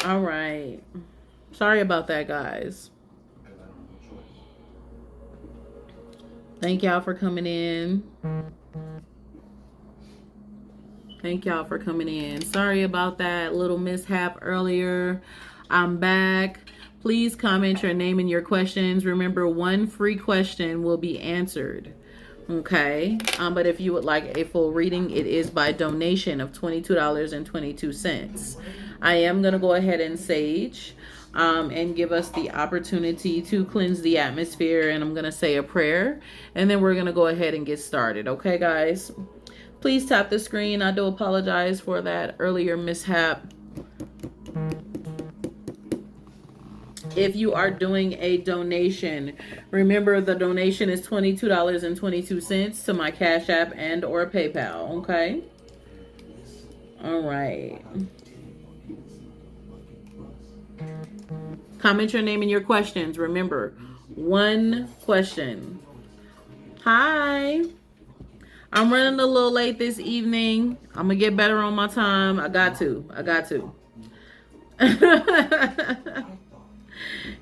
All right. Sorry about that, guys. Thank y'all for coming in. Thank y'all for coming in. Sorry about that little mishap earlier. I'm back. Please comment your name and your questions. Remember, one free question will be answered. Okay. But if you would like a full reading, it is by donation of $22.22. I am going to go ahead and sage and give us the opportunity to cleanse the atmosphere. And I'm going to say a prayer. And then we're going to go ahead and get started. Okay, guys? Please tap the screen. I do apologize for that earlier mishap. If you are doing a donation, remember the donation is $22.22 to my Cash App and or PayPal, okay? All right. Comment your name and your questions. Remember, one question. Hi. I'm running a little late this evening. I'm going to get better on my time. I got to.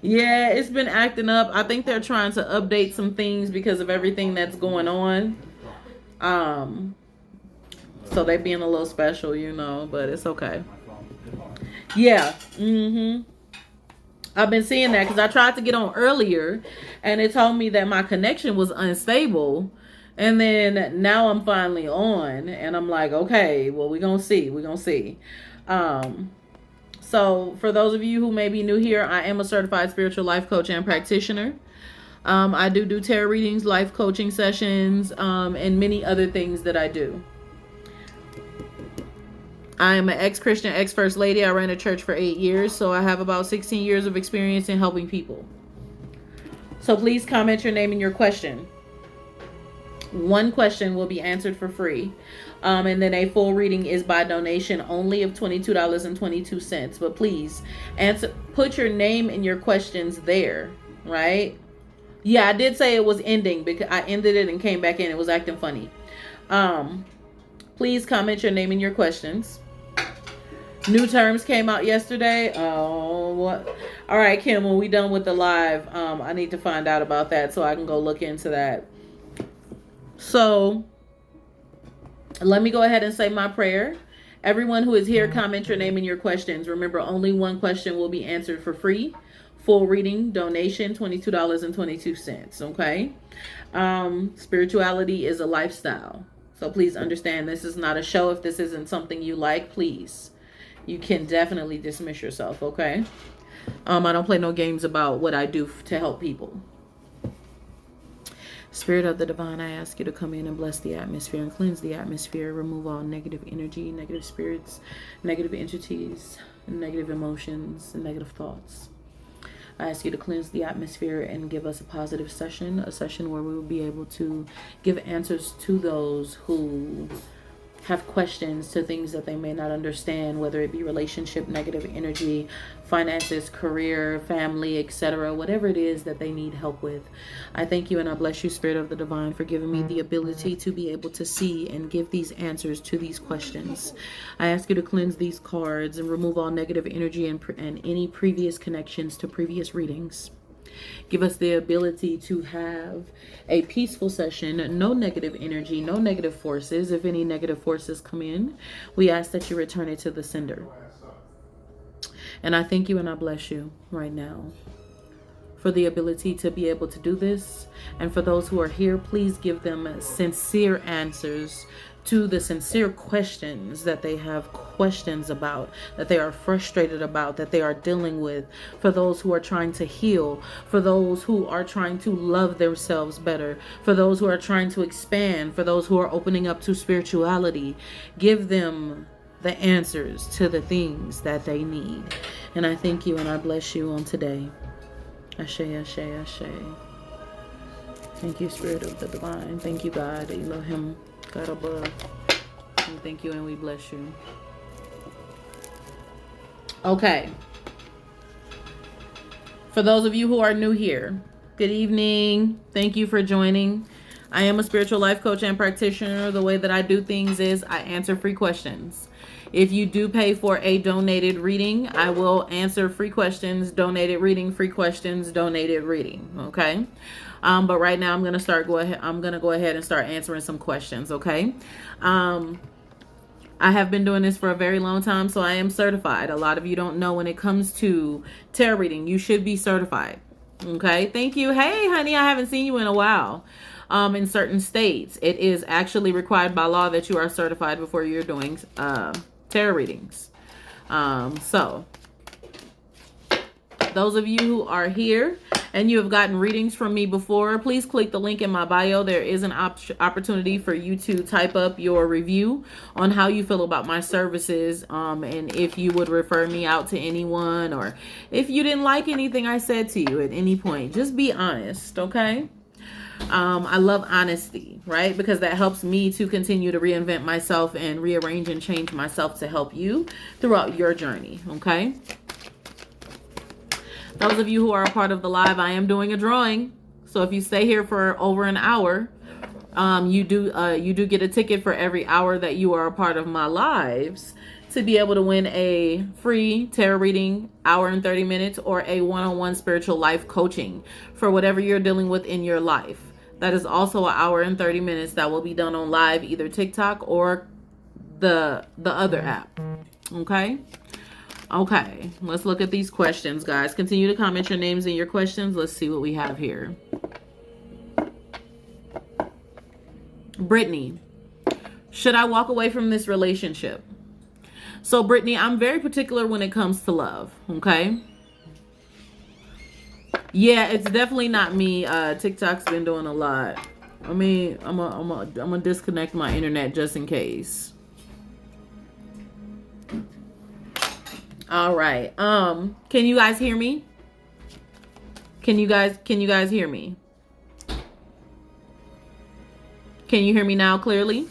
Yeah, it's been acting up. I think they're trying to update some things because of everything that's going on. So they being a little special, you know, but it's okay. Yeah. I've been seeing that because I tried to get on earlier and it told me that my connection was unstable. And then now I'm finally on and I'm like, okay, well, we're going to see. So for those of you who may be new here, I am a certified spiritual life coach and practitioner. I do tarot readings, life coaching sessions, and many other things that I do. I am an ex-Christian, ex-First Lady. I ran a church for 8 years, so I have about 16 years of experience in helping people. So please comment your name and your question. One question will be answered for free. And then a full reading is by donation only of $22.22. But please put your name and your questions there, right? Yeah, I did say it was ending because I ended it and came back in. It was acting funny. Please comment your name and your questions. New terms came out yesterday. Oh, what? All right, Kim, when we done with the live, I need to find out about that so I can go look into that. So let me go ahead and say my prayer. Everyone who is here, comment your name and your questions. Remember, only one question will be answered for free. Full reading, donation, $22.22. Okay. Spirituality is a lifestyle. So please understand this is not a show. If this isn't something you like, please, you can definitely dismiss yourself. Okay. I don't play no games about what I do to help people. Spirit of the divine, I ask you to come in and bless the atmosphere and cleanse the atmosphere. Remove all negative energy, negative spirits, negative entities, negative emotions, and negative thoughts. I ask you to cleanse the atmosphere and give us a positive session, a session where we will be able to give answers to those who have questions to things that they may not understand, whether it be relationship, negative energy, finances, career, family, etc., whatever it is that they need help with. I thank you and I bless you, Spirit of the Divine, for giving me the ability to be able to see and give these answers to these questions. I ask you to cleanse these cards and remove all negative energy and any previous connections to previous readings. Give us the ability to have a peaceful session, no negative energy, no negative forces. If any negative forces come in, we ask that you return it to the sender. And I thank you and I bless you right now for the ability to be able to do this. And for those who are here, please give them sincere answers to the sincere questions that they have questions about, that they are frustrated about, that they are dealing with. For those who are trying to heal, for those who are trying to love themselves better, for those who are trying to expand, for those who are opening up to spirituality, give them the answers to the things that they need. And I thank you and I bless you on today. Ashe, ashe, ashe. Thank you, Spirit of the Divine. Thank you, God, Elohim, God above. We thank you and we bless you. Okay. For those of you who are new here, good evening. Thank you for joining. I am a spiritual life coach and practitioner. The way that I do things is I answer free questions. If you do pay for a donated reading, I will answer free questions, donated reading, free questions, donated reading. Okay. But right now I'm going to go ahead and start answering some questions. Okay. I have been doing this for a very long time, so I am certified. A lot of you don't know when it comes to tarot reading, you should be certified. Okay, thank you. Hey, honey, I haven't seen you in a while. In certain states, it is actually required by law that you are certified before you're doing tarot readings. So those of you who are here and you have gotten readings from me before, please click the link in my bio. There is an opportunity for you to type up your review on how you feel about my services, and if you would refer me out to anyone, or if you didn't like anything I said to you at any point. Just be honest, okay? I love honesty, right? Because that helps me to continue to reinvent myself and rearrange and change myself to help you throughout your journey, okay? Those of you who are a part of the live, I am doing a drawing. So if you stay here for over an hour, you do get a ticket for every hour that you are a part of my lives to be able to win a free tarot reading, hour and 30 minutes, or a one-on-one spiritual life coaching for whatever you're dealing with in your life. That is also an hour and 30 minutes that will be done on live, either TikTok or the other app. Okay. Okay, let's look at these questions, guys. Continue to comment your names and your questions. Let's see what we have here. Brittany, should I walk away from this relationship? So, Brittany, I'm very particular when it comes to love, okay? Yeah, it's definitely not me. TikTok's been doing a lot. I mean, I'm gonna disconnect my internet just in case. All right. Can you guys hear me? Can you guys hear me? Can you hear me now clearly?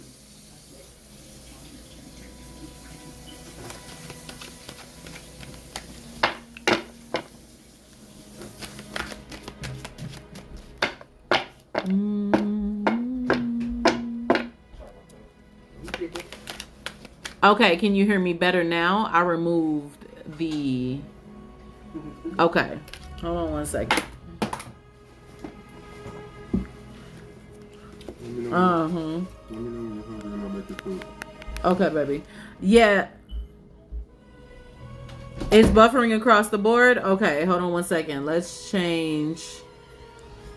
Okay, can you hear me better now? I removed the... Okay, hold on one second. Okay, baby. Yeah. It's buffering across the board? Okay, hold on one second. Let's change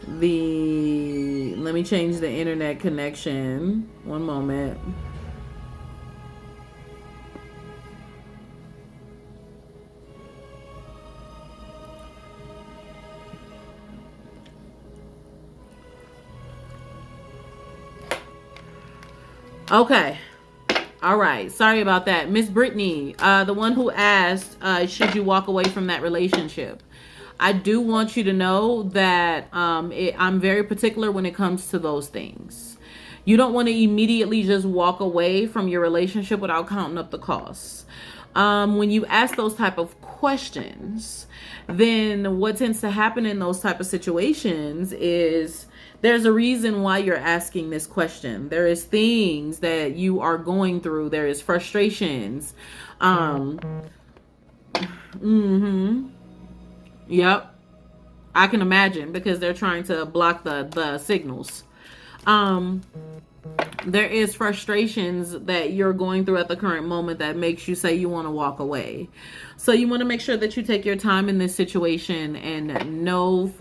the... Let me change the internet connection. One moment. Okay. All right. Sorry about that. Miss Brittany, the one who asked, should you walk away from that relationship? I do want you to know that I'm very particular when it comes to those things. You don't want to immediately just walk away from your relationship without counting up the costs. When you ask those type of questions, then what tends to happen in those type of situations is there's a reason why you're asking this question. There is things that you are going through. There is frustrations. Yep. I can imagine, because they're trying to block the signals. There is frustrations that you're going through at the current moment that makes you say you want to walk away. So you want to make sure that you take your time in this situation and know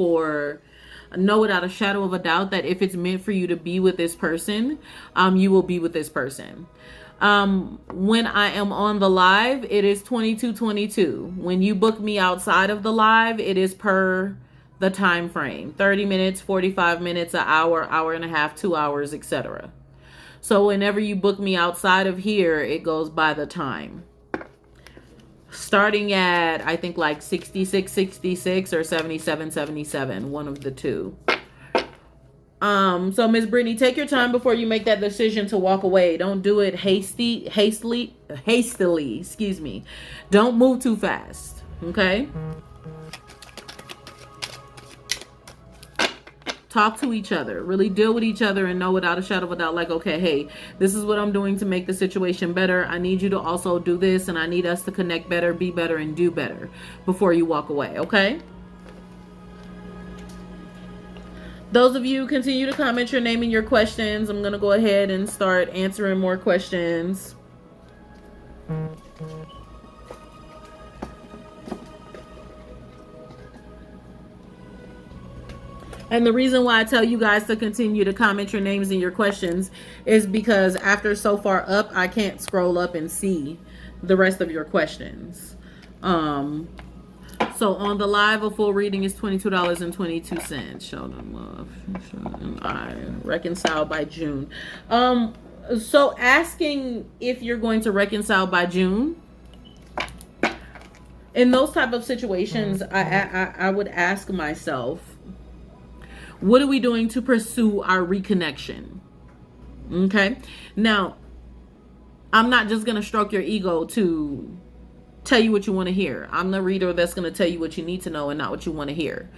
without a shadow of a doubt that if it's meant for you to be with this person, you will be with this person. When I am on the live, it is 22:22. When you book me outside of the live, it is per the time frame: 30 minutes, 45 minutes, an hour, hour and a half, 2 hours, etc. So whenever you book me outside of here, it goes by the time. Starting at, I think, like 66 or 77, one of the two. So Miss Brittany, take your time before you make that decision to walk away. Don't do it hastily, excuse me. Don't move too fast, okay? Talk to each other. Really deal with each other and know without a shadow of a doubt, like, okay, hey, this is what I'm doing to make the situation better. I need you to also do this, and I need us to connect better, be better, and do better before you walk away, okay? Those of you continue to comment your name and your questions. I'm going to go ahead and start answering more questions. And the reason why I tell you guys to continue to comment your names and your questions is because after so far up, I can't scroll up and see the rest of your questions. So on the live, a full reading is $22.22. Show them love. I reconcile by June. So asking if you're going to reconcile by June. In those type of situations, I would ask myself, what are we doing to pursue our reconnection? Okay. Now, I'm not just going to stroke your ego to tell you what you want to hear. I'm the reader that's going to tell you what you need to know and not what you want to hear.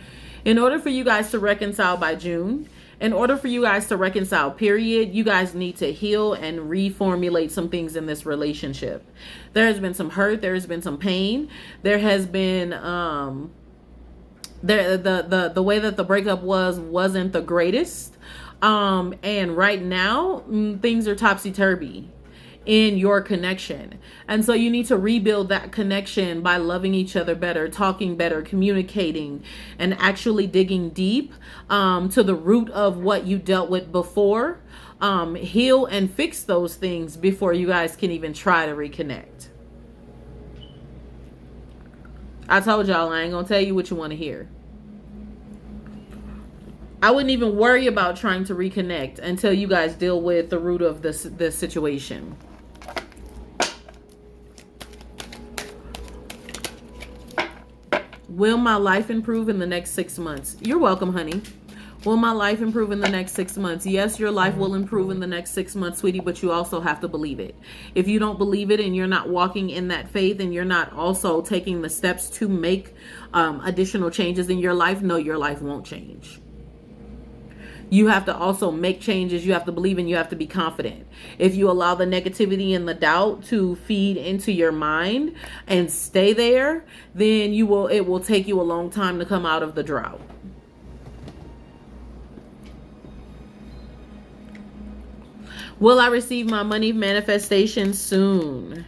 In order for you guys to reconcile by June, in order for you guys to reconcile, period, you guys need to heal and reformulate some things in this relationship. There has been some hurt. There has been some pain. There has been, the way that the breakup wasn't the greatest. And right now, things are topsy-turvy in your connection. And so you need to rebuild that connection by loving each other better, talking better, communicating, and actually digging deep to the root of what you dealt with before. Heal and fix those things before you guys can even try to reconnect. I told y'all I ain't gonna tell you what you want to hear. I wouldn't even worry about trying to reconnect until you guys deal with the root of this situation. Will my life improve in the next 6 months? You're welcome, honey. Will my life improve in the next 6 months? Yes, your life will improve in the next 6 months, sweetie, but you also have to believe it. If you don't believe it and you're not walking in that faith and you're not also taking the steps to make additional changes in your life, no, your life won't change. You have to also make changes. You have to believe and you have to be confident. If you allow the negativity and the doubt to feed into your mind and stay there, then it will take you a long time to come out of the drought. Will I receive my money manifestation soon?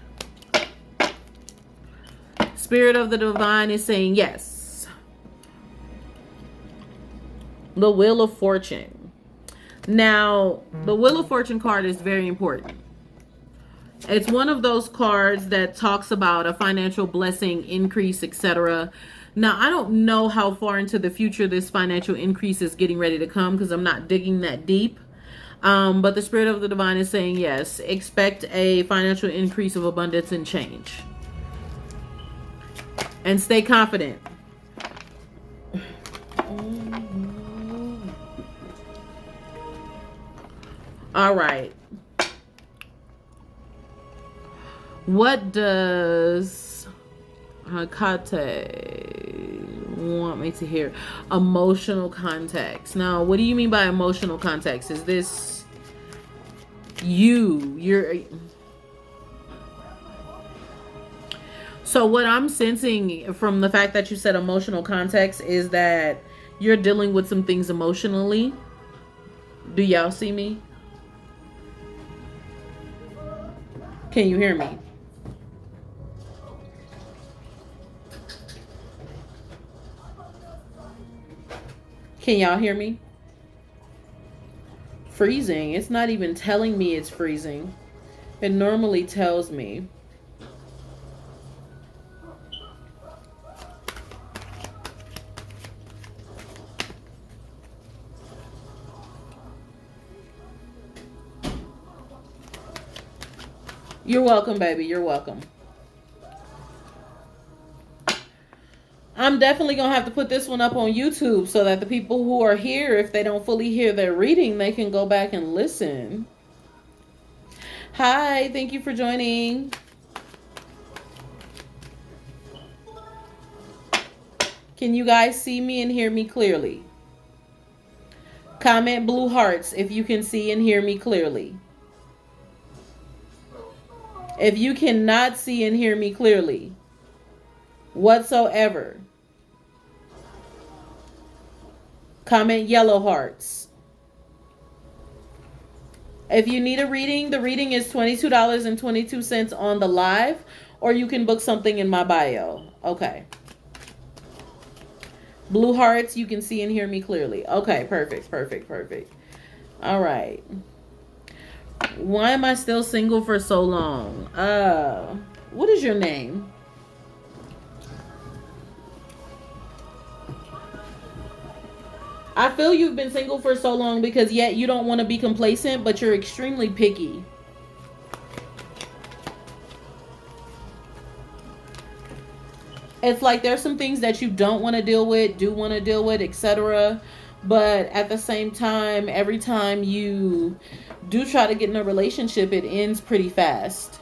Spirit of the Divine is saying yes. The Wheel of Fortune. Now, the Wheel of Fortune card is very important. It's one of those cards that talks about a financial blessing, increase, etc. Now, I don't know how far into the future this financial increase is getting ready to come because I'm not digging that deep. But the Spirit of the Divine is saying yes. Expect a financial increase of abundance and change. And stay confident. All right. What does Hakate want me to hear? Emotional context. Now, what do you mean by emotional context? Is this you're so what I'm sensing from the fact that you said emotional context is that you're dealing with some things emotionally. Do y'all see me? Can you hear me? Can y'all hear me? Freezing. It's not even telling me it's freezing. It normally tells me. You're welcome, baby. You're welcome. I'm definitely going to have to put this one up on YouTube so that the people who are here, if they don't fully hear their reading, they can go back and listen. Hi, thank you for joining. Can you guys see me and hear me clearly? Comment blue hearts if you can see and hear me clearly. If you cannot see and hear me clearly whatsoever, comment yellow hearts. If you need a reading, the reading is $22.22 on the live, or you can book something in my bio. Okay. Blue hearts, you can see and hear me clearly. Okay, perfect, perfect, perfect. All right. Why am I still single for so long? What is your name? I feel you've been single for so long because yet you don't want to be complacent, but you're extremely picky. It's like there's some things that you don't want to deal with, do want to deal with, etc. But at the same time, every time you do try to get in a relationship, it ends pretty fast.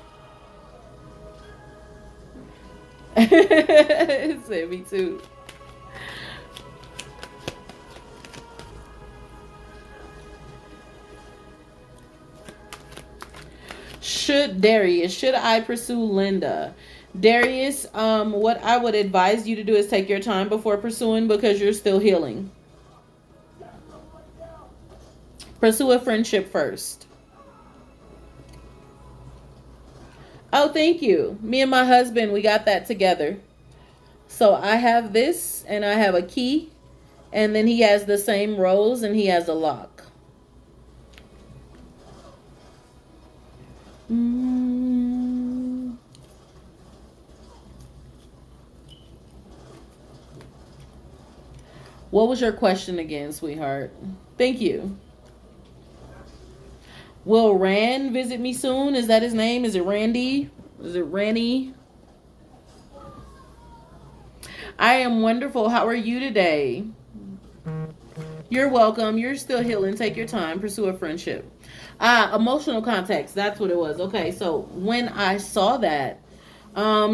Say me too. Should I pursue Linda? Darius, what I would advise you to do is take your time before pursuing because you're still healing. Pursue a friendship first. Oh, thank you. Me and my husband, we got that together. So I have this and I have a key, and then he has the same rose and he has a lock. What was your question again, sweetheart? Thank you. Will Rand visit me soon? Is that his name? Is it Randy? Is it Ranny? I am wonderful. How are you today? You're welcome. You're still healing. Take your time. Pursue a friendship. Emotional context. That's what it was. Okay, so when I saw that,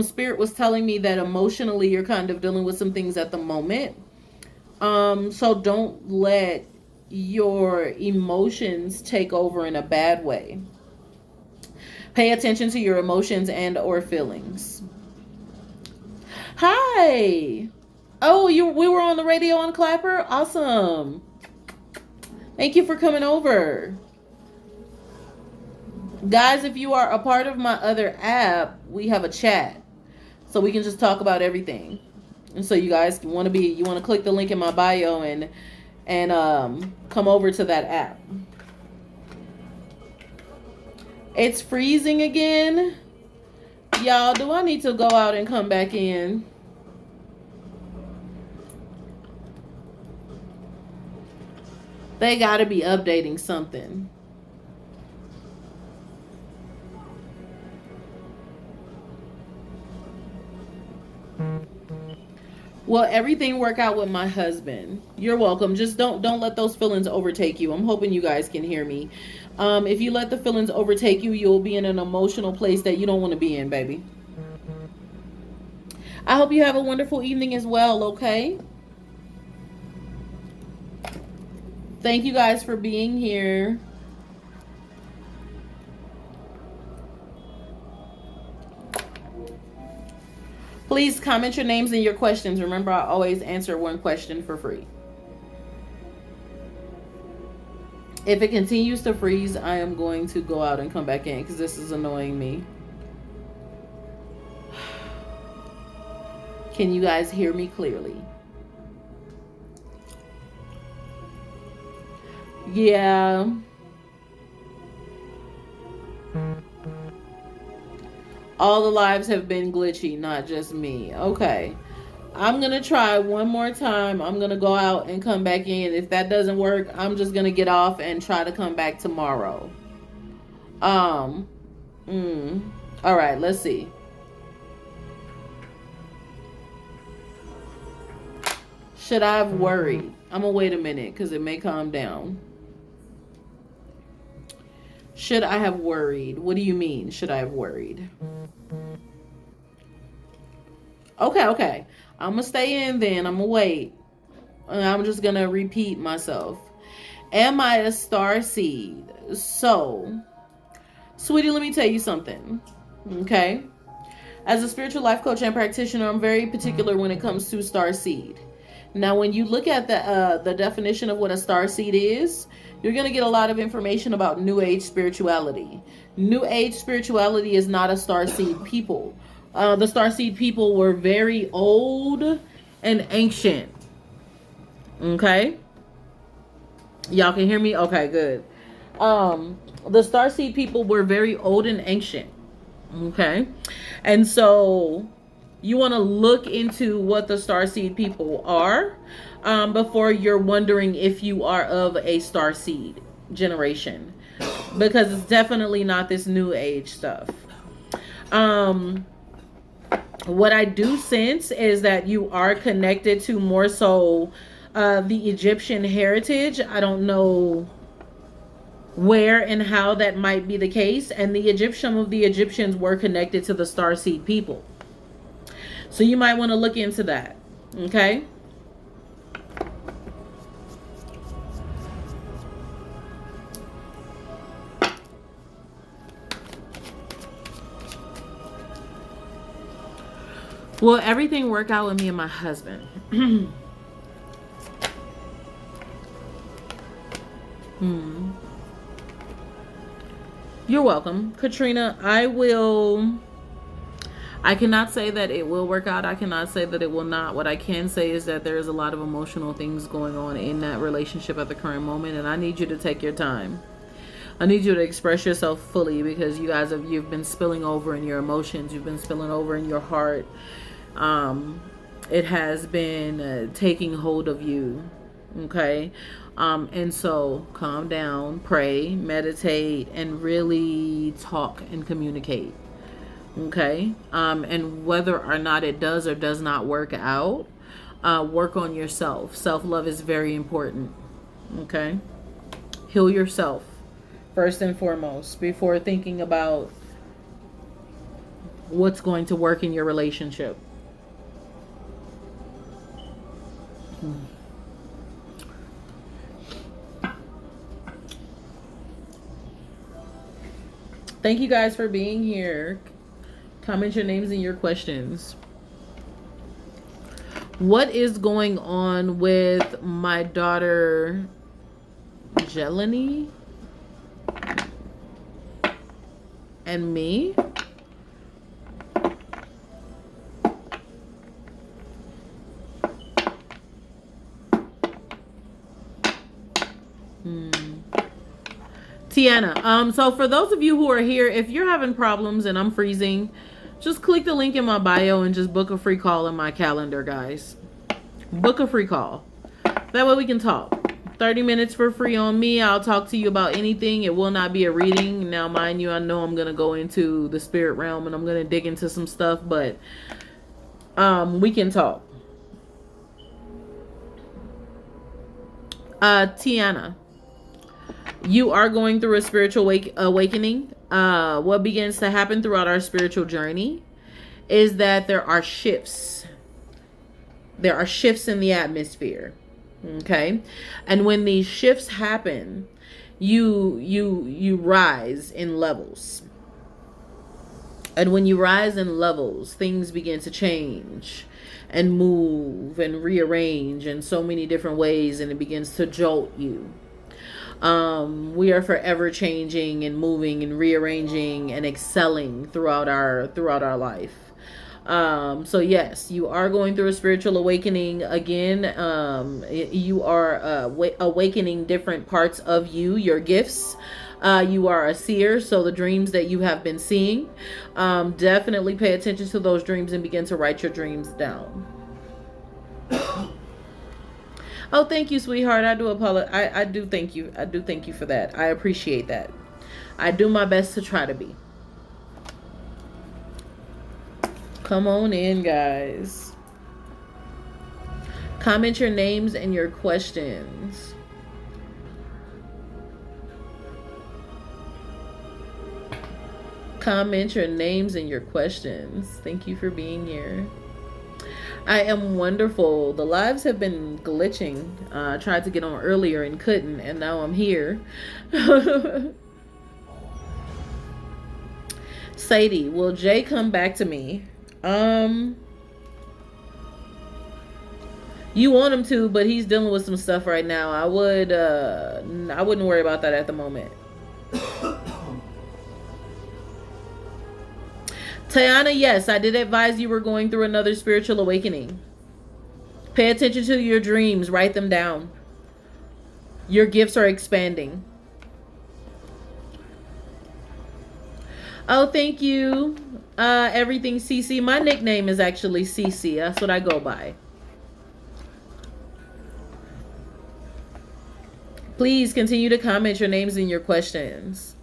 Spirit was telling me that emotionally you're kind of dealing with some things at the moment. So don't let your emotions take over in a bad way. Pay attention to your emotions and or feelings. Hi. Oh, we were on the radio on Clapper? Awesome. Thank you for coming over. Guys, if you are a part of my other app, we have a chat. So we can just talk about everything. And so you guys you want to click the link in my bio and come over to that app. It's freezing again. Y'all, do I need to go out and come back in? They got to be updating something. Will everything work out with my husband? You're welcome. Just don't let those feelings overtake you. I'm hoping you guys can hear me. If you let the feelings overtake you, you'll be in an emotional place that you don't want to be in, baby. I hope you have a wonderful evening as well, okay? Thank you guys for being here. Please comment your names and your questions. Remember, I always answer one question for free. If it continues to freeze, I am going to go out and come back in because this is annoying me. Can you guys hear me clearly? Yeah. All the lives have been glitchy, not just me. Okay. I'm going to try one more time. I'm going to go out and come back in. If that doesn't work, I'm just going to get off and try to come back tomorrow. All right, let's see. Should I have worried? I'm going to wait a minute because it may calm down. Should I have worried? What do you mean, should I have worried? Okay. I'm going to stay in then. I'm going to wait. I'm just going to repeat myself. Am I a star seed? So, sweetie, let me tell you something. Okay? As a spiritual life coach and practitioner, I'm very particular when it comes to star seed. Now, when you look at the definition of what a star seed is, you're going to get a lot of information about New Age spirituality. New Age spirituality is not a star seed people. The star seed people were very old and ancient. Okay? Y'all can hear me? Okay, good. The star seed people were very old and ancient. Okay? And so you want to look into what the starseed people are before you're wondering if you are of a starseed generation, because it's definitely not this new age stuff. What I do sense is that you are connected to more so the Egyptian heritage. I don't know where and how that might be the case, and some of the Egyptians were connected to the starseed people. So you might want to look into that. Okay? Will everything work out with me and my husband? You're welcome. Katrina, I cannot say that it will work out. I cannot say that it will not. What I can say is that there is a lot of emotional things going on in that relationship at the current moment, and I need you to take your time. I need you to express yourself fully, because you've been spilling over in your emotions. You've been spilling over in your heart. It has been taking hold of you. Okay? And so calm down, pray, meditate, and really talk and communicate. Okay? And whether or not it does or does not work out, work on yourself. Self-love is very important. Okay? Heal yourself first and foremost before thinking about what's going to work in your relationship. Thank you guys for being here. Comment your names and your questions. What is going on with my daughter, Jelani, and me? Tiana, so for those of you who are here, if you're having problems and I'm freezing, just click the link in my bio and just book a free call in my calendar, guys. Book a free call. That way we can talk. 30 minutes for free on me. I'll talk to you about anything. It will not be a reading. Now, mind you, I know I'm going to go into the spirit realm and I'm going to dig into some stuff, but we can talk. Tiana, you are going through a spiritual awakening. What begins to happen throughout our spiritual journey is that there are shifts. There are shifts in the atmosphere. Okay? And when these shifts happen, you rise in levels. And when you rise in levels, things begin to change and move and rearrange in so many different ways, and it begins to jolt you. We are forever changing and moving and rearranging and excelling throughout our life. So yes, you are going through a spiritual awakening again. You are awakening different parts of you, your gifts. You are a seer, so the dreams that you have been seeing, definitely pay attention to those dreams and begin to write your dreams down. Oh, thank you, sweetheart. I do apologize. I do thank you. I do thank you for that. I appreciate that. I do my best to try to be. Come on in, guys. Comment your names and your questions. Comment your names and your questions. Thank you for being here. I am wonderful. The lives have been glitching. I tried to get on earlier and couldn't, and now I'm here. Sadie, will Jay come back to me? You want him to, but he's dealing with some stuff right now. I wouldn't worry about that at the moment. Tayana, yes, I did advise you were going through another spiritual awakening. Pay attention to your dreams. Write them down. Your gifts are expanding. Oh, thank you. Everything CC. My nickname is actually CC. That's what I go by. Please continue to comment your names and your questions.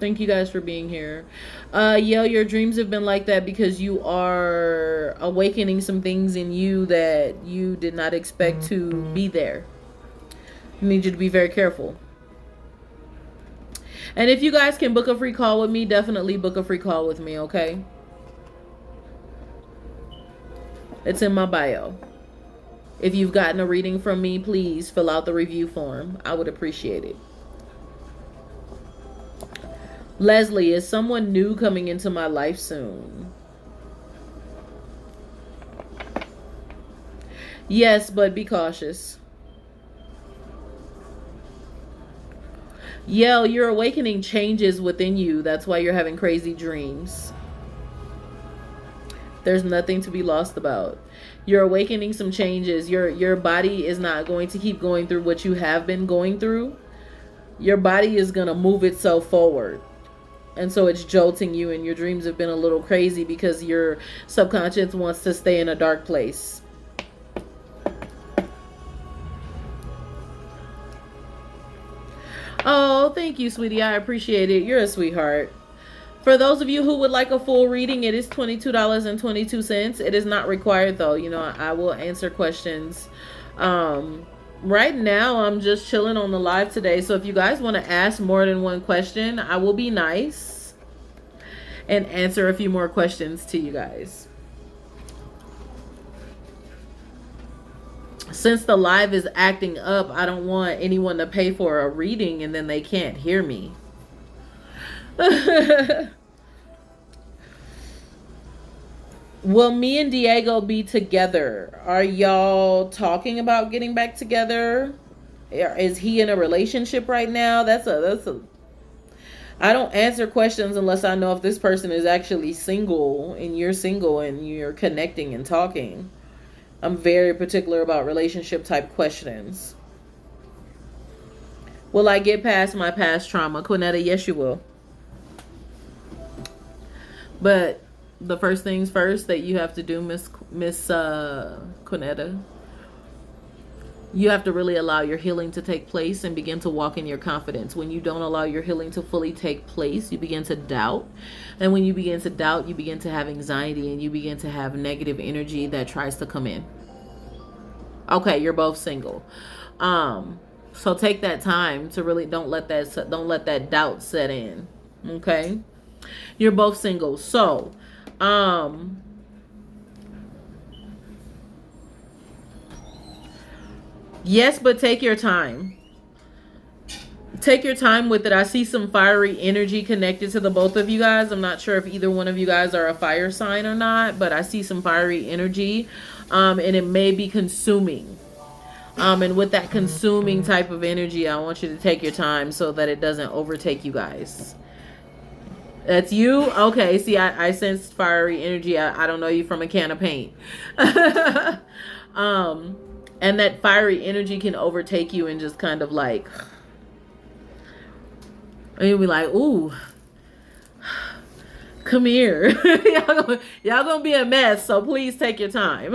Thank you guys for being here. Yeah, your dreams have been like that because you are awakening some things in you that you did not expect to be there. I need you to be very careful. And if you guys can book a free call with me, definitely book a free call with me, okay? It's in my bio. If you've gotten a reading from me, please fill out the review form. I would appreciate it. Leslie, is someone new coming into my life soon? Yes, but be cautious. Yell, you're awakening changes within you. That's why you're having crazy dreams. There's nothing to be lost about. You're awakening some changes. Your body is not going to keep going through what you have been going through. Your body is going to move itself forward. And so it's jolting you, and your dreams have been a little crazy because your subconscious wants to stay in a dark place. Oh, thank you, sweetie. I appreciate it. You're a sweetheart. For those of you who would like a full reading, it is $22.22. It is not required, though. You know, I will answer questions. Right now, I'm just chilling on the live today. So if you guys want to ask more than one question, I will be nice and answer a few more questions to you guys. Since the live is acting up, I don't want anyone to pay for a reading and then they can't hear me. Will me and Diego be together? Are y'all talking about getting back together? Is he in a relationship right now? That's a I don't answer questions unless I know if this person is actually single and you're connecting and talking. I'm very particular about relationship type questions. Will I get past my past trauma? Quinetta, yes you will. But the first things first that you have to do, Miss Quinetta, you have to really allow your healing to take place and begin to walk in your confidence. When you don't allow your healing to fully take place, you begin to doubt. And when you begin to doubt, you begin to have anxiety and you begin to have negative energy that tries to come in. Okay, you're both single. So take that time to really don't let that doubt set in. Okay? You're both single. So, yes, but take your time. Take your time with it. I see some fiery energy connected to the both of you guys. I'm not sure if either one of you guys are a fire sign or not, but I see some fiery energy, and it may be consuming. And with that consuming type of energy, I want you to take your time so that it doesn't overtake you guys. That's you? Okay, see, I sensed fiery energy. I don't know you from a can of paint. And that fiery energy can overtake you and just kind of like, and you'll be like, ooh, come here. y'all gonna be a mess, so please take your time.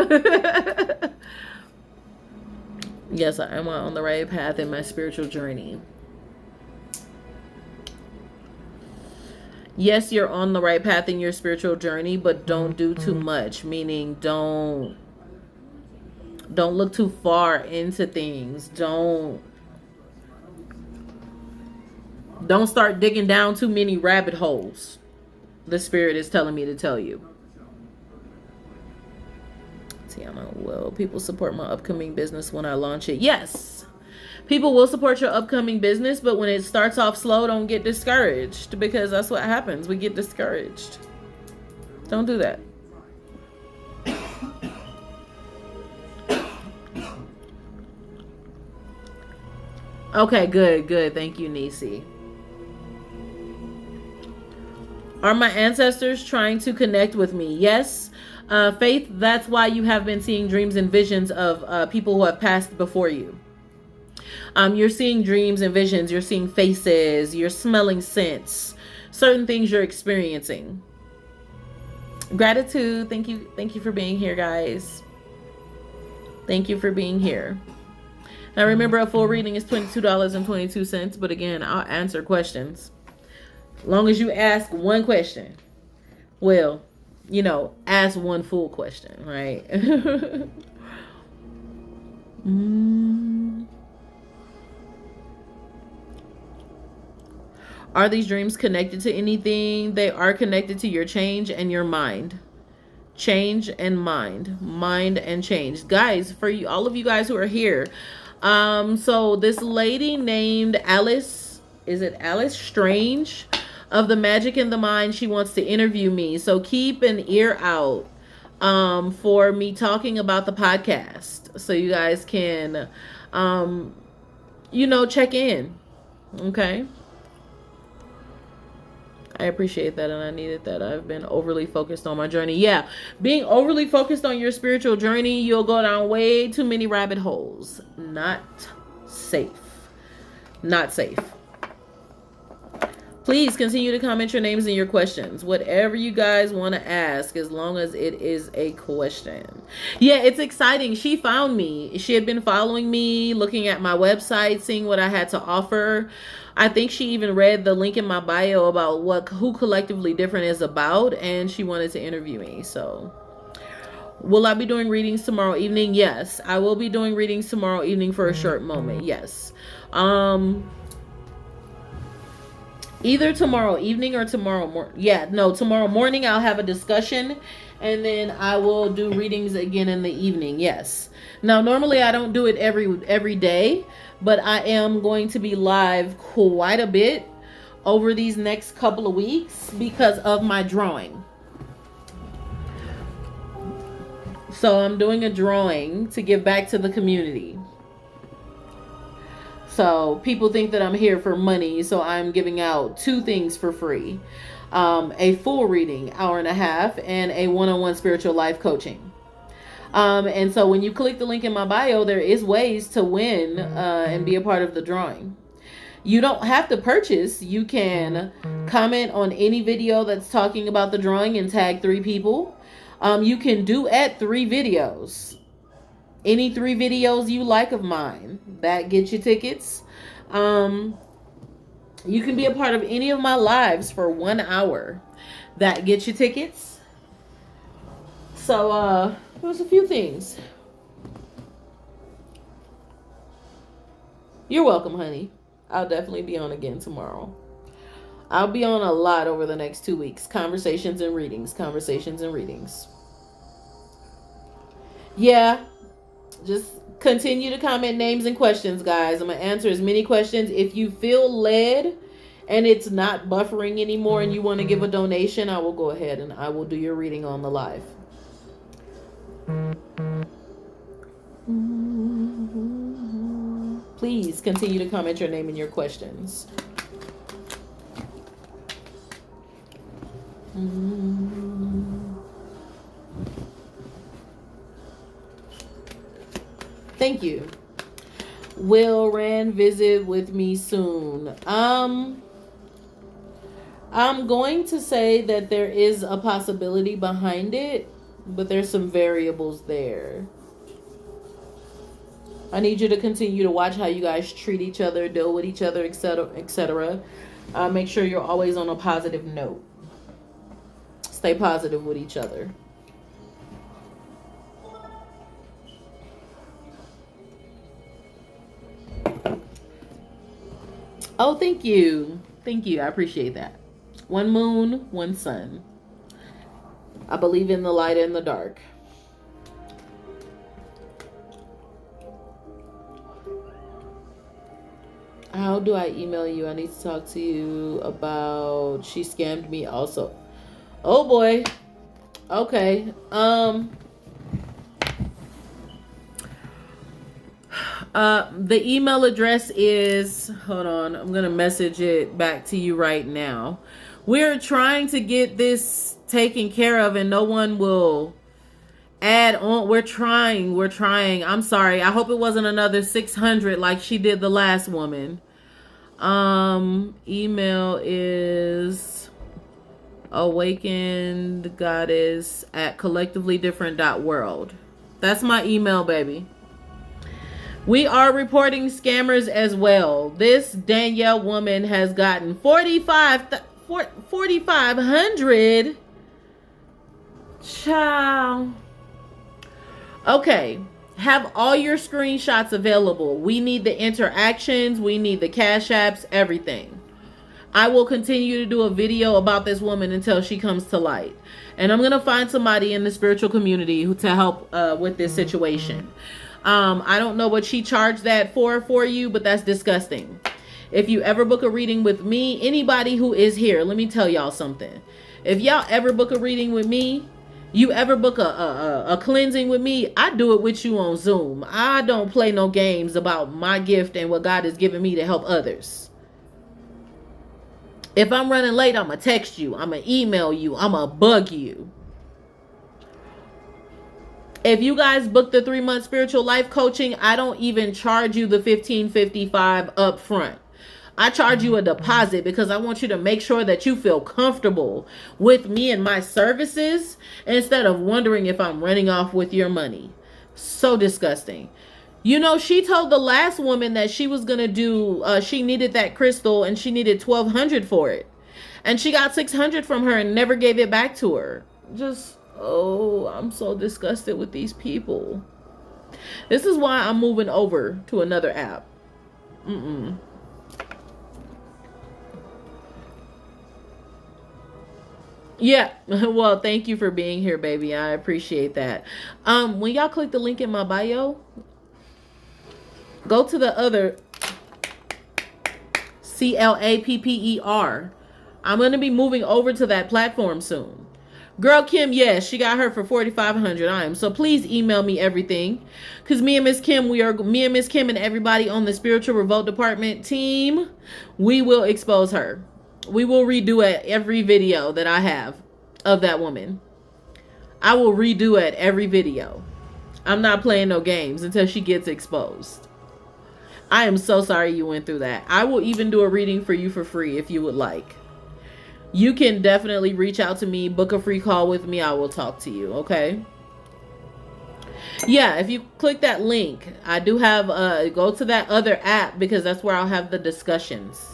Yes, I am on the right path in my spiritual journey. Yes, you're on the right path in your spiritual journey, but don't do too much, meaning don't look too far into things. Don't start digging down too many rabbit holes. The spirit is telling me to tell you. Tiana, will people support my upcoming business when I launch it? Yes. People will support your upcoming business, but when it starts off slow, don't get discouraged, because that's what happens. We get discouraged. Don't do that. Okay, good. Thank you, Nisi. Are my ancestors trying to connect with me? Yes. Faith, that's why you have been seeing dreams and visions of people who have passed before you. You're seeing dreams and visions. You're seeing faces. You're smelling scents. Certain things you're experiencing. Gratitude. Thank you for being here, guys. Thank you for being here. Now remember, a full reading is $22.22, but again, I'll answer questions. Long as you ask one question. Well, ask one full question, right? Are these dreams connected to anything? They are connected to your change and your mind. Change and mind and change. Guys, for you, all of you guys who are here, so this lady named Alice, is it Alice Strange, of the Magic in the Mind, she wants to interview me. So keep an ear out for me talking about the podcast, so you guys can check in. Okay, I appreciate that, and I needed that. I've been overly focused on my journey. Yeah, being overly focused on your spiritual journey, you'll go down way too many rabbit holes. Not safe. Not safe. Please continue to comment your names and your questions. Whatever you guys want to ask, as long as it is a question. Yeah, it's exciting. She found me. She had been following me, looking at my website, seeing what I had to offer. I think she even read the link in my bio about who Collectively Different is about, and she wanted to interview me. So, will I be doing readings tomorrow evening? Yes, I will be doing readings tomorrow evening for a short moment. Yes. Either tomorrow evening or tomorrow morning. Tomorrow morning I'll have a discussion, and then I will do readings again in the evening. Yes. Now, normally I don't do it every day, but I am going to be live quite a bit over these next couple of weeks because of my drawing. So I'm doing a drawing to give back to the community. So people think that I'm here for money, so I'm giving out 2 things for free. A full reading, 1.5 hours, and a one-on-one spiritual life coaching. And so when you click the link in my bio, there is ways to win and be a part of the drawing. You don't have to purchase. You can comment on any video that's talking about the drawing and tag 3 people. You can duet 3 videos. Any 3 videos you like of mine, that gets you tickets. You can be a part of any of my lives for 1 hour. That gets you tickets. So there's a few things. You're welcome, honey. I'll definitely be on again tomorrow. I'll be on a lot over the next 2 weeks. Conversations and readings. Yeah. Just continue to comment names and questions, guys. I'm going to answer as many questions. If you feel led and it's not buffering anymore and you want to give a donation, I will go ahead and I will do your reading on the live. Please continue to comment your name and your questions. Thank you. Will Rand visit with me soon? I'm going to say that there is a possibility behind it, but there's some variables there. I need you to continue to watch how you guys treat each other, deal with each other, etc., etc. Make sure you're always on a positive note. Stay positive with each other. Oh, thank you. Thank you. I appreciate that. One moon, one sun. I believe in the light and the dark. How do I email you? I need to talk to you about she scammed me also. Oh boy. Okay. The email address is, hold on, I'm going to message it back to you right now. We're trying to get this taken care of and no one will add on. We're trying. I'm sorry. I hope it wasn't another 600 like she did the last woman. Email is awakenedgoddess@collectivelydifferent.world. That's my email, baby. We are reporting scammers as well. This Danielle woman has gotten 4,500. Child. Okay. Have all your screenshots available. We need the interactions. We need the cash apps, everything. I will continue to do a video about this woman until she comes to light. And I'm going to find somebody in the spiritual community to help with this situation. I don't know what she charged that for you, but that's disgusting. If you ever book a reading with me, anybody who is here, let me tell y'all something. If y'all ever book a reading with me, you ever book a cleansing with me, I do it with you on Zoom. I don't play no games about my gift and what God has given me to help others. If I'm running late, I'm going to text you. I'm going to email you. I'm going to bug you. If you guys book the 3-month spiritual life coaching, I don't even charge you the $1,555 up front. I charge you a deposit because I want you to make sure that you feel comfortable with me and my services instead of wondering if I'm running off with your money. So disgusting. You know, she told the last woman that she was going to do, she needed that crystal and she needed $1,200 for it. And she got $600 from her and never gave it back to her. Just, oh, I'm so disgusted with these people. This is why I'm moving over to another app. Yeah, well, thank you for being here, baby. I appreciate that. When y'all click the link in my bio, go to the other CLAPPER. I'm going to be moving over to that platform soon. Girl Kim, yes, she got her for 4,500 IM. So please email me everything. Because me and Miss Kim and everybody on the Spiritual Revolt Department team, we will expose her. We will redo it every video that I have of that woman. I will redo it every video. I'm not playing no games until she gets exposed. I am so sorry you went through that. I will even do a reading for you for free if you would like. You can definitely reach out to me, book a free call with me. I will talk to you, okay? Yeah, if you click that link, I do have, go to that other app because that's where I'll have the discussions.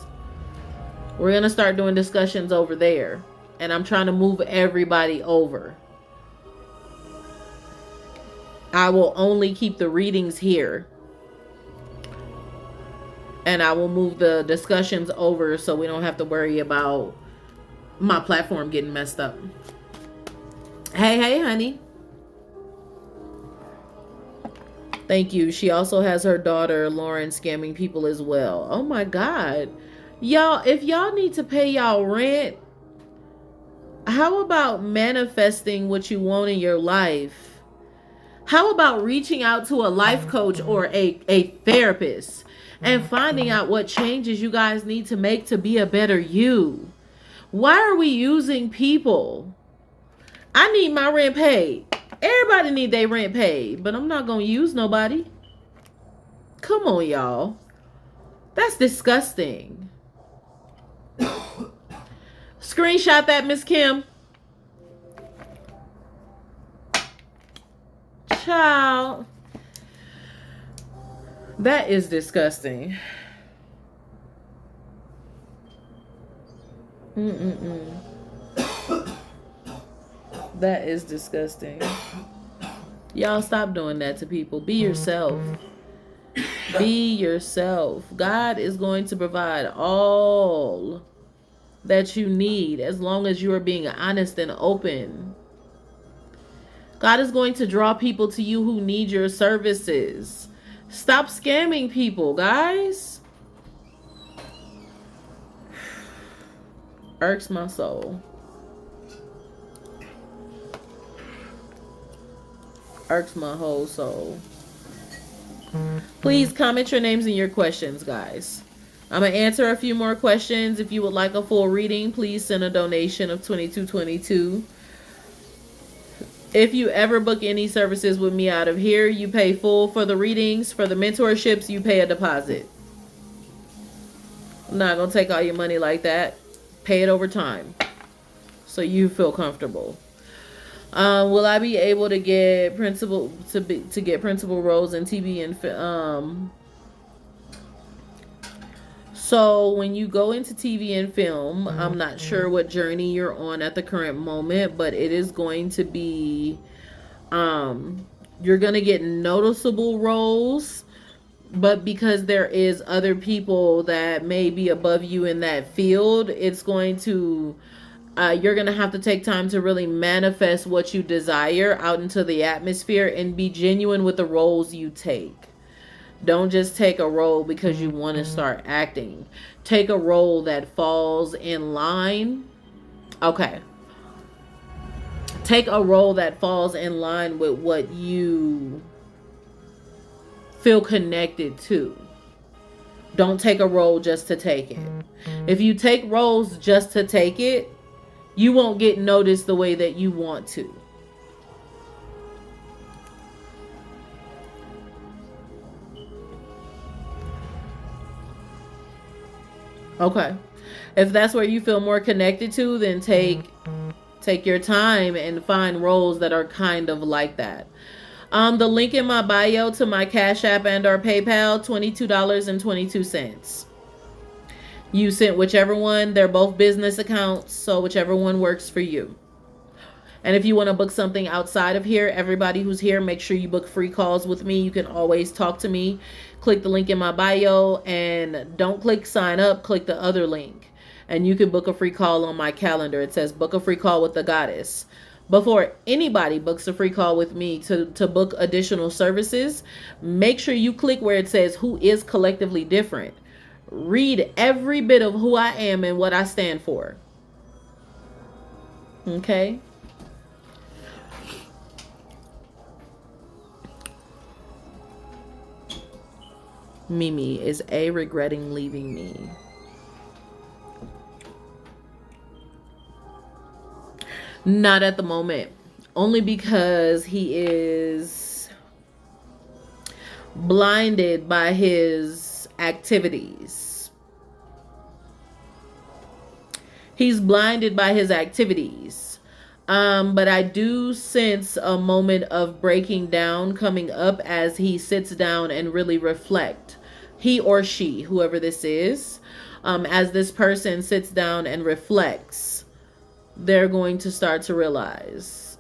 We're going to start doing discussions over there. And I'm trying to move everybody over. I will only keep the readings here. And I will move the discussions over so we don't have to worry about my platform getting messed up. Hey, honey. Thank you. She also has her daughter, Lauren, scamming people as well. Oh my God. Y'all, if y'all need to pay y'all rent, how about manifesting what you want in your life? How about reaching out to a life coach or a therapist and finding out what changes you guys need to make to be a better you? Why are we using people? I need my rent paid. Everybody need their rent paid, but I'm not going to use nobody. Come on, y'all. That's disgusting. Screenshot that, Miss Kim. Child. That is disgusting. That is disgusting. Y'all stop doing that to people. Be yourself. Be yourself. God is going to provide all that you need as long as you are being honest and open. God is going to draw people to you who need your services. Stop scamming people, guys. Irks my soul. Irks my whole soul. Please comment your names and your questions, guys. I'm going to answer a few more questions. If you would like a full reading, please send a donation of $22.22. If you ever book any services with me out of here, you pay full for the readings. For the mentorships, you pay a deposit. I'm not going to take all your money like that. Pay it over time so you feel comfortable. Will I be able to get principal roles in TV and film? So when you go into TV and film, I'm not sure what journey you're on at the current moment, but it is going to be, you're going to get noticeable roles, but because there is other people that may be above you in that field, it's going to, you're going to have to take time to really manifest what you desire out into the atmosphere and be genuine with the roles you take. Don't just take a role because you want to start acting. Take a role that falls in line. Okay. Take a role that falls in line with what you feel connected to. Don't take a role just to take it. If you take roles just to take it, you won't get noticed the way that you want to. Okay. If that's where you feel more connected to, then take your time and find roles that are kind of like that. The link in my bio to my Cash App and or PayPal, $22.22. You sent whichever one. They're both business accounts, so whichever one works for you. And if you want to book something outside of here, everybody who's here, make sure you book free calls with me. You can always talk to me. Click the link in my bio and don't click sign up. Click the other link and you can book a free call on my calendar. It says book a free call with the goddess. Before anybody books a free call with me to book additional services, make sure you click where it says who is collectively different. Read every bit of who I am and what I stand for. Okay? Mimi, is A regretting leaving me? Not at the moment. Only because he is blinded by his activities. He's blinded by his activities. But I do sense a moment of breaking down coming up as he sits down and really reflect. He or she, whoever this is, as this person sits down and reflects, they're going to start to realize.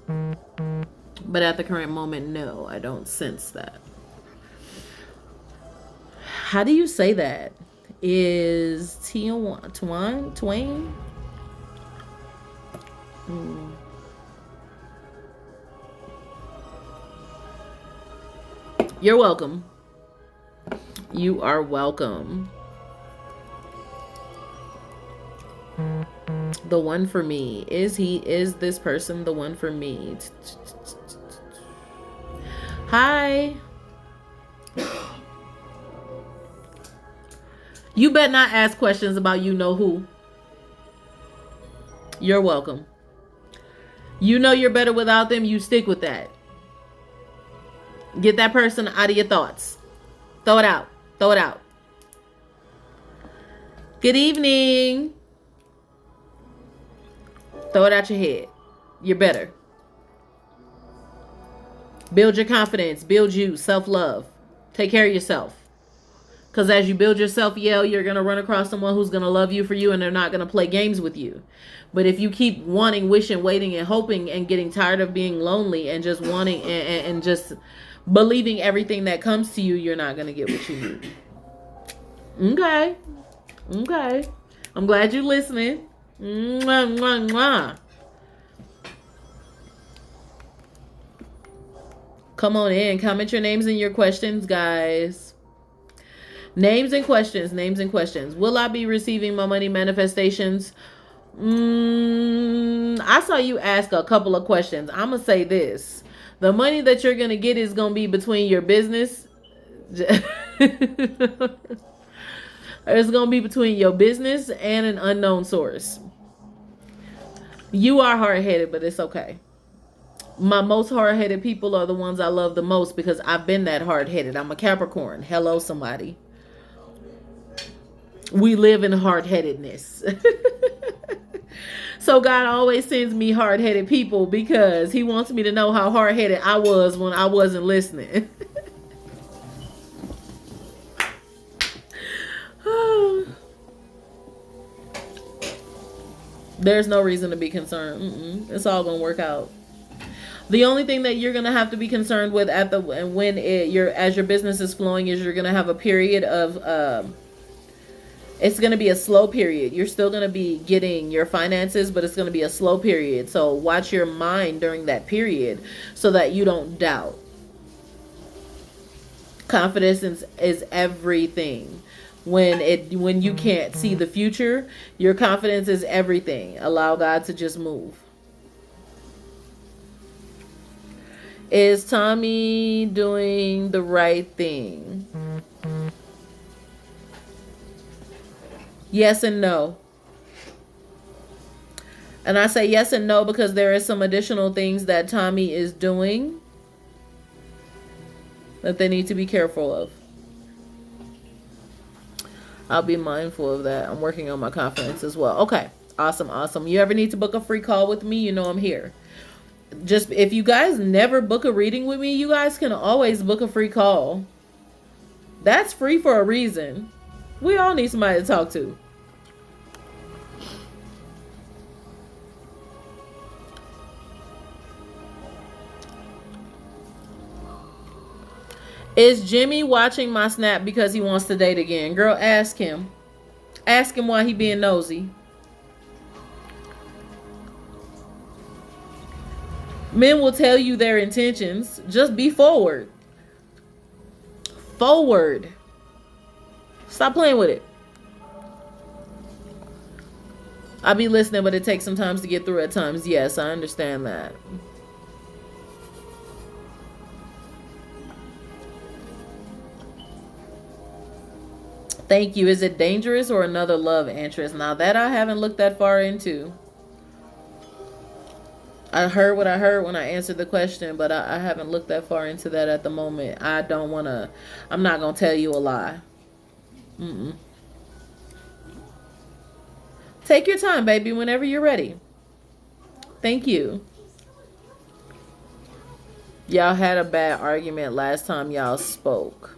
But at the current moment, no, I don't sense that. How do you say that? Is Twain? You're welcome. You are welcome. The one for me. Is this person the one for me? Hi. You better not ask questions about you know who. You're welcome. You know you're better without them. You stick with that. Get that person out of your thoughts. Throw it out. Throw it out. Good evening. Throw it out your head. You're better. Build your confidence. Build you. Self-love. Take care of yourself. Because as you build yourself, you're going to run across someone who's going to love you for you, and they're not going to play games with you. But if you keep wanting, wishing, waiting, and hoping, and getting tired of being lonely, and just wanting and just believing everything that comes to you, you're not going to get what you need. Okay. I'm glad you're listening. Mwah, mwah, mwah. Come on in. Comment your names and your questions, guys. Names and questions. Will I be receiving my money manifestations? I saw you ask a couple of questions. I'm going to say this. The money that you're going to get is going to be between your business. It's going to be between your business and an unknown source. You are hard-headed, but it's okay. My most hard-headed people are the ones I love the most because I've been that hard-headed. I'm a Capricorn. Hello, somebody. We live in hard-headedness. So God always sends me hard-headed people because he wants me to know how hard-headed I was when I wasn't listening. There's no reason to be concerned. It's all gonna work out. The only thing that you're gonna have to be concerned with as your business is flowing is you're gonna have a period of it's gonna be a slow period. You're still gonna be getting your finances, but it's gonna be a slow period. So watch your mind during that period so that you don't doubt. Confidence is everything. When you can't see the future, your confidence is everything. Allow God to just move. Is Tommy doing the right thing? Yes and no. And I say yes and no because there are some additional things that Tommy is doing that they need to be careful of. I'll be mindful of that. I'm working on my confidence as well. Okay. Awesome. You ever need to book a free call with me, you know I'm here. Just if you guys never book a reading with me, you guys can always book a free call. That's free for a reason. We all need somebody to talk to. Is Jimmy watching my snap because he wants to date again? Girl, ask him. Ask him why he being nosy. Men will tell you their intentions. Just be forward. Forward. Stop playing with it. I be listening, but it takes some time to get through at times. Yes, I understand that. Thank you. Is it dangerous or another love interest? Now that I haven't looked that far into. I heard what I heard when I answered the question, but I haven't looked that far into that at the moment. I'm not going to tell you a lie. Take your time, baby, whenever you're ready. Thank you. Y'all had a bad argument last time y'all spoke.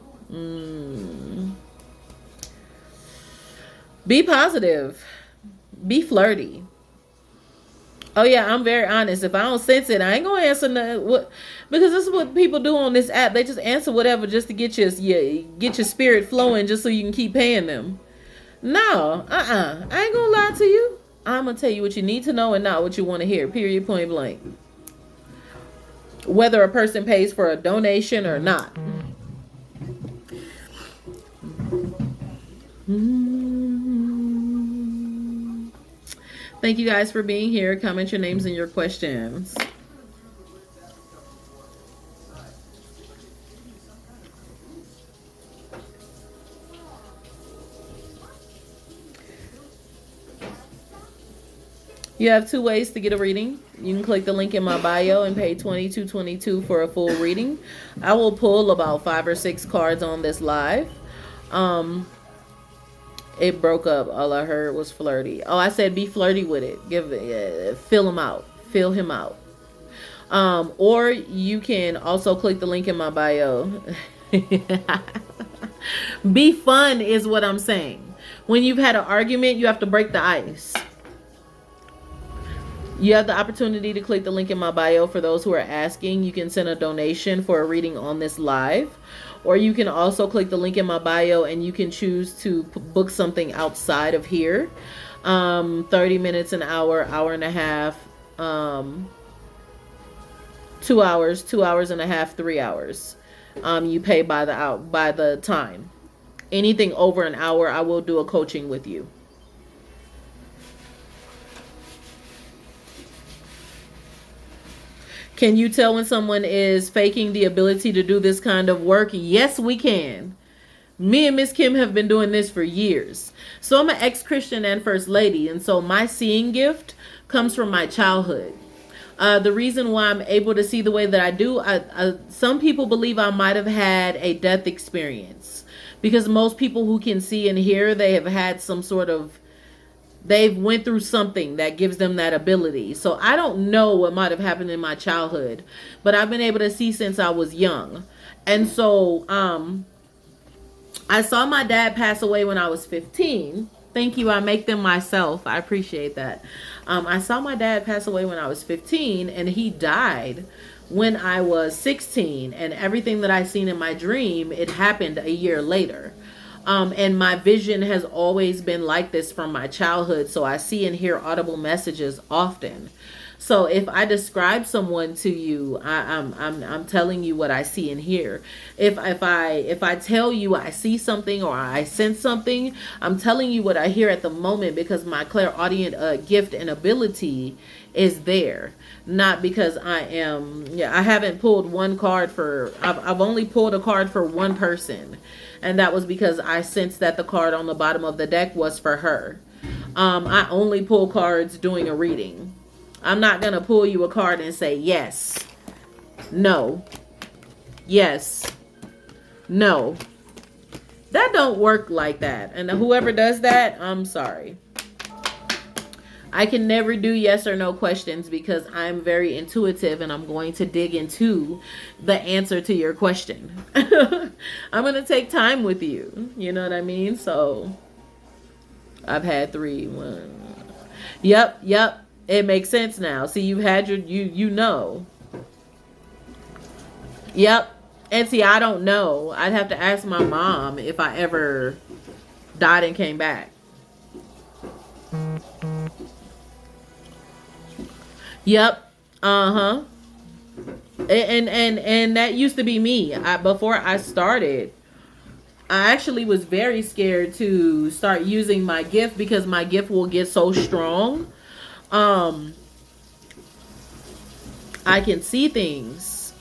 Be positive. Be flirty. Oh yeah, I'm very honest. If I don't sense it, I ain't gonna answer nothing. Because this is what people do on this app. They just answer whatever just to get your spirit flowing, just so you can keep paying them. No, I ain't gonna lie to you. I'm gonna tell you what you need to know and not what you want to hear. Period. Point blank. Whether a person pays for a donation or not. Thank you guys for being here. Comment your names and your questions. You have two ways to get a reading. You can click the link in my bio and pay $22.22 for a full reading. I will pull about 5 or 6 cards on this live. It broke up. All I heard was flirty. Oh, I said be flirty with it. Fill him out. Fill him out. Or you can also click the link in my bio. Be fun is what I'm saying. When you've had an argument, you have to break the ice. You have the opportunity to click the link in my bio for those who are asking. You can send a donation for a reading on this live. Or you can also click the link in my bio and you can choose to book something outside of here. 30 minutes, an hour, hour and a half, 2 hours, 2 hours and a half, 3 hours. You pay by the time. Anything over an hour, I will do a coaching with you. Can you tell when someone is faking the ability to do this kind of work? Yes, we can. Me and Miss Kim have been doing this for years. So I'm an ex-Christian and First Lady. And so my seeing gift comes from my childhood. The reason why I'm able to see the way that I do, some people believe I might have had a death experience. Because most people who can see and hear, they have had some sort of, they've went through something that gives them that ability. So I don't know what might have happened in my childhood, but I've been able to see since I was young. And so I saw my dad pass away when I was 15. Thank you. I make them myself. I appreciate that. I saw my dad pass away when I was 15, and he died when I was 16. And everything that I seen in my dream, it happened a year later. And my vision has always been like this from my childhood. So I see and hear audible messages often. So if I describe someone to you, I'm telling you what I see and hear. If I tell you I see something or I sense something, I'm telling you what I hear at the moment, because my clairaudient gift and ability is there. Not because I haven't pulled one card for, I've only pulled a card for one person. And that was because I sensed that the card on the bottom of the deck was for her. I only pull cards doing a reading. I'm not going to pull you a card and say, yes, no, yes, no. That don't work like that. And whoever does that, I'm sorry. I can never do yes or no questions because I'm very intuitive and I'm going to dig into the answer to your question. I'm going to take time with you. You know what I mean? So I've had 3. 1. Yep. It makes sense now. See, you've had your, you know. Yep. And see, I don't know. I'd have to ask my mom if I ever died and came back. Yep. Uh-huh. And that used to be me. Before I started, I actually was very scared to start using my gift because my gift will get so strong. I can see things.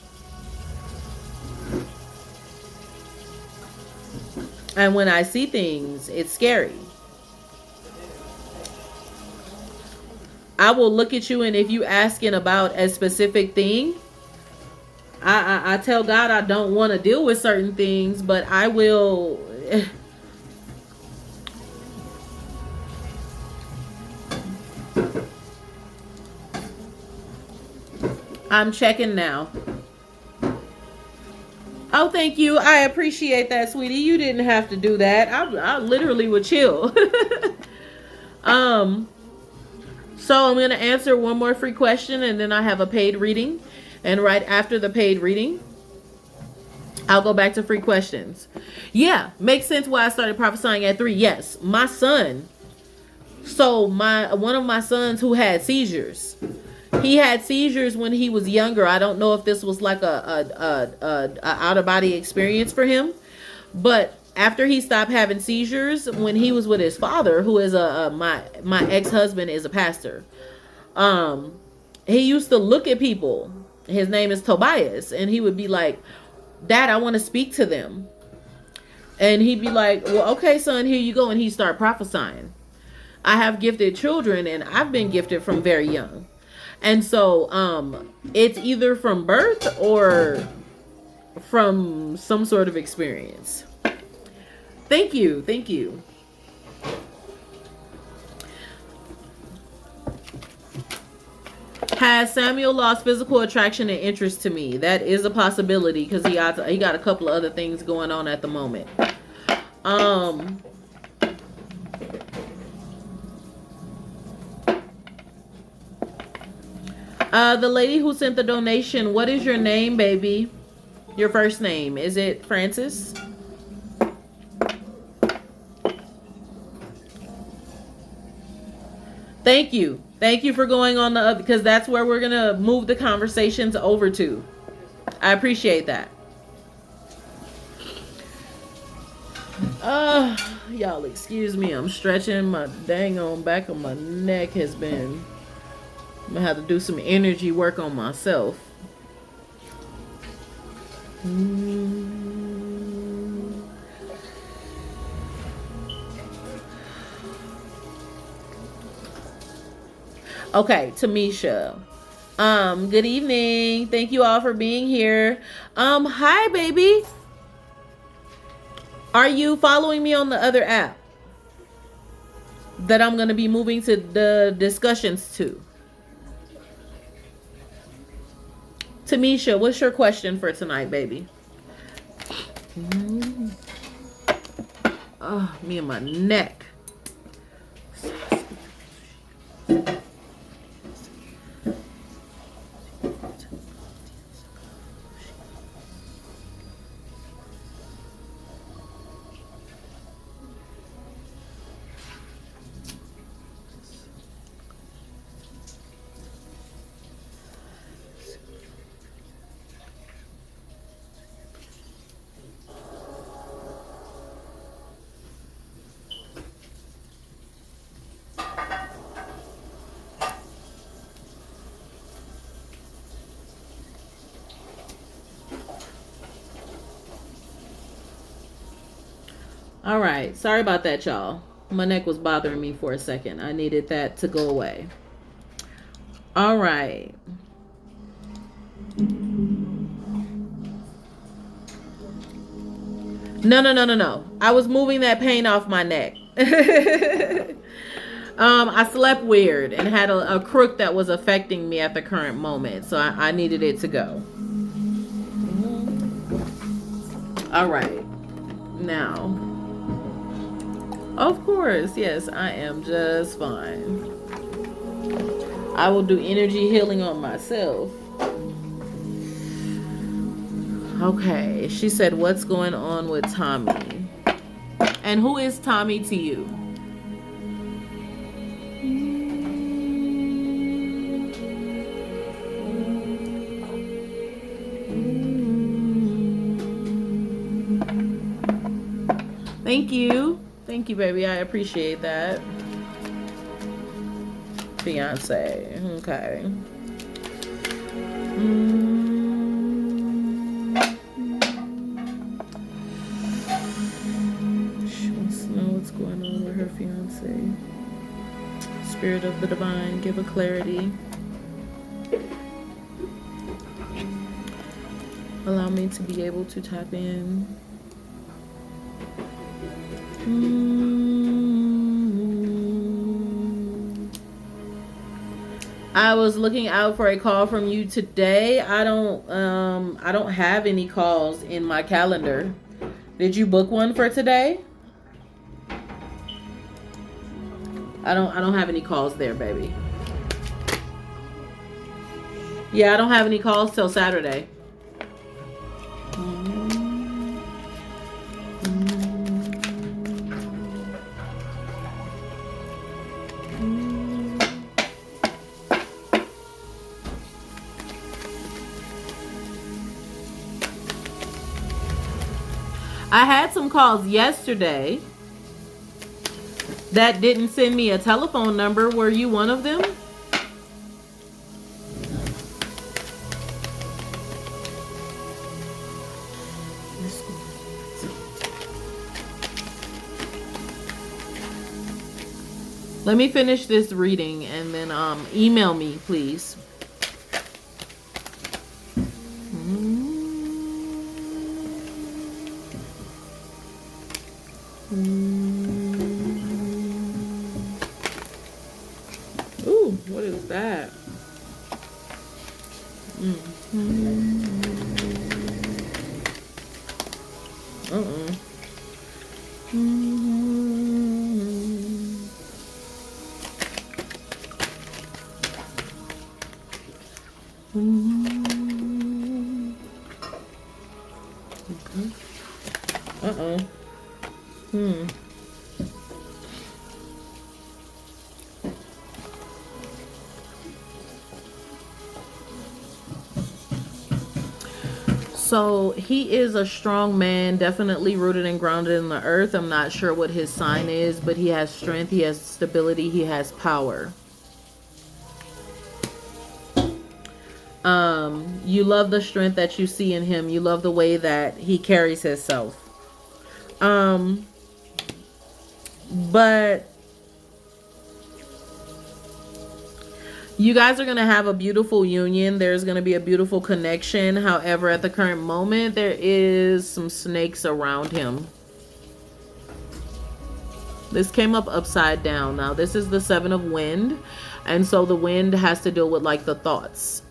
And when I see things, it's scary. I will look at you, and if you asking about a specific thing, I tell God I don't want to deal with certain things, but I will. I'm checking now. Oh, thank you. I appreciate that, sweetie. You didn't have to do that. I literally would chill. So I'm going to answer one more free question, and then I have a paid reading. And right after the paid reading, I'll go back to free questions. Yeah, makes sense why I started prophesying at 3. Yes, my son. So one of my sons who had seizures. He had seizures when he was younger. I don't know if this was like a out of body experience for him, but after he stopped having seizures, when he was with his father, who is my ex-husband is a pastor, he used to look at people. His name is Tobias, and he would be like, "Dad, I want to speak to them." And he'd be like, "Well, okay, son, here you go." And he'd start prophesying. I have gifted children, and I've been gifted from very young. And so it's either from birth or from some sort of experience. Thank you. Thank you. Has Samuel lost physical attraction and interest to me? That is a possibility because he got a couple of other things going on at the moment. Um, the lady who sent the donation, what is your name, baby? Your first name. Is it Francis? Thank you. Thank you for going on the other, because that's where we're going to move the conversations over to. I appreciate that. Y'all excuse me. I'm stretching. My dang on back of my neck has been... I'm going to have to do some energy work on myself. Okay, Tamisha. Good evening. Thank you all for being here. Hi, baby. Are you following me on the other app that I'm going to be moving to the discussions to? Tamisha, what's your question for tonight, baby? Oh, me and my neck. All right. Sorry about that, y'all. My neck was bothering me for a second. I needed that to go away. All right. No. I was moving that pain off my neck. I slept weird and had a crook that was affecting me at the current moment. So I needed it to go. All right. Now... Of course, yes, I am just fine. I will do energy healing on myself. Okay, she said, what's going on with Tommy? And who is Tommy to you? Thank you. Thank you, baby. I appreciate that. Fiance. Okay. She wants to know what's going on with her fiance. Spirit of the divine, give her clarity. Allow me to be able to tap in. I was looking out for a call from you today. I don't have any calls in my calendar. Did you book one for today? I don't have any calls there, baby. Yeah, I don't have any calls till Saturday. I had some calls yesterday that didn't send me a telephone number. Were you one of them? Let me finish this reading and then email me, please. Ooh, what is that? Uh-oh. So he is a strong man, definitely rooted and grounded in the earth. I'm not sure what his sign is, but he has strength, he has stability, he has power. You love the strength that you see in him. You love the way that he carries himself. But you guys are going to have a beautiful union. There's going to be a beautiful connection. However, at the current moment, there is some snakes around him. This came up upside down. Now, this is the Seven of Wind. And so the wind has to deal with like the thoughts.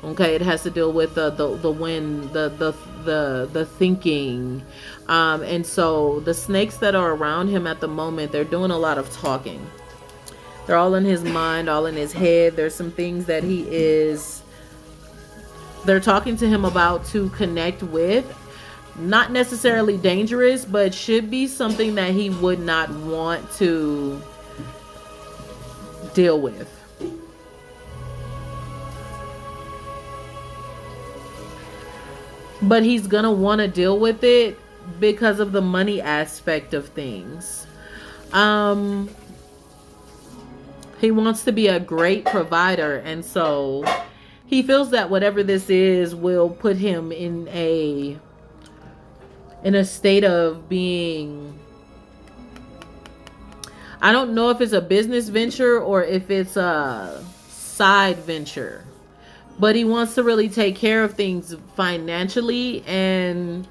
Okay, it has to deal with the wind, the thinking. And so the snakes that are around him at the moment, they're doing a lot of talking. They're all in his mind, all in his head. There's some things that they're talking to him about to connect with. Not necessarily dangerous, but should be something that he would not want to deal with. But he's gonna want to deal with it because of the money aspect of things. He wants to be a great provider, and so he feels that whatever this is will put him in a state of being, I don't know if it's a business venture or if it's a side venture, but he wants to really take care of things financially, and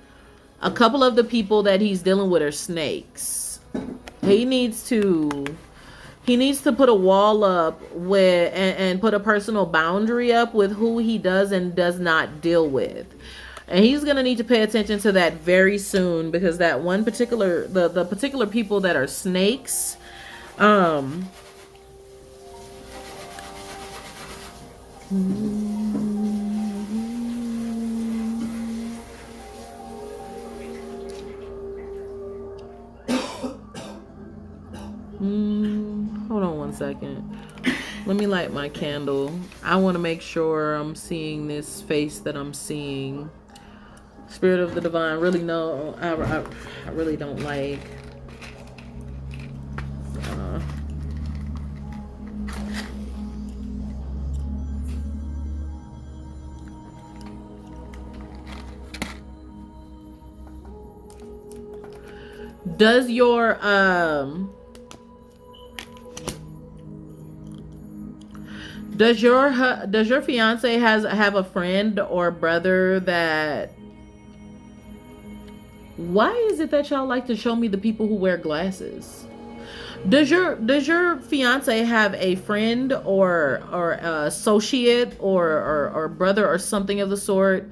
a couple of the people that he's dealing with are snakes. He needs to put a wall up with and put a personal boundary up with who he does and does not deal with. And he's going to need to pay attention to that very soon, because that one particular, the particular people that are snakes, hold on one second. Let me light my candle. I want to make sure I'm seeing this face that I'm seeing. Spirit of the divine. Really, no, I really don't like. Does your fiance have a friend or brother that? Why is it that y'all like to show me the people who wear glasses? Does your fiance have a friend or associate or brother or something of the sort?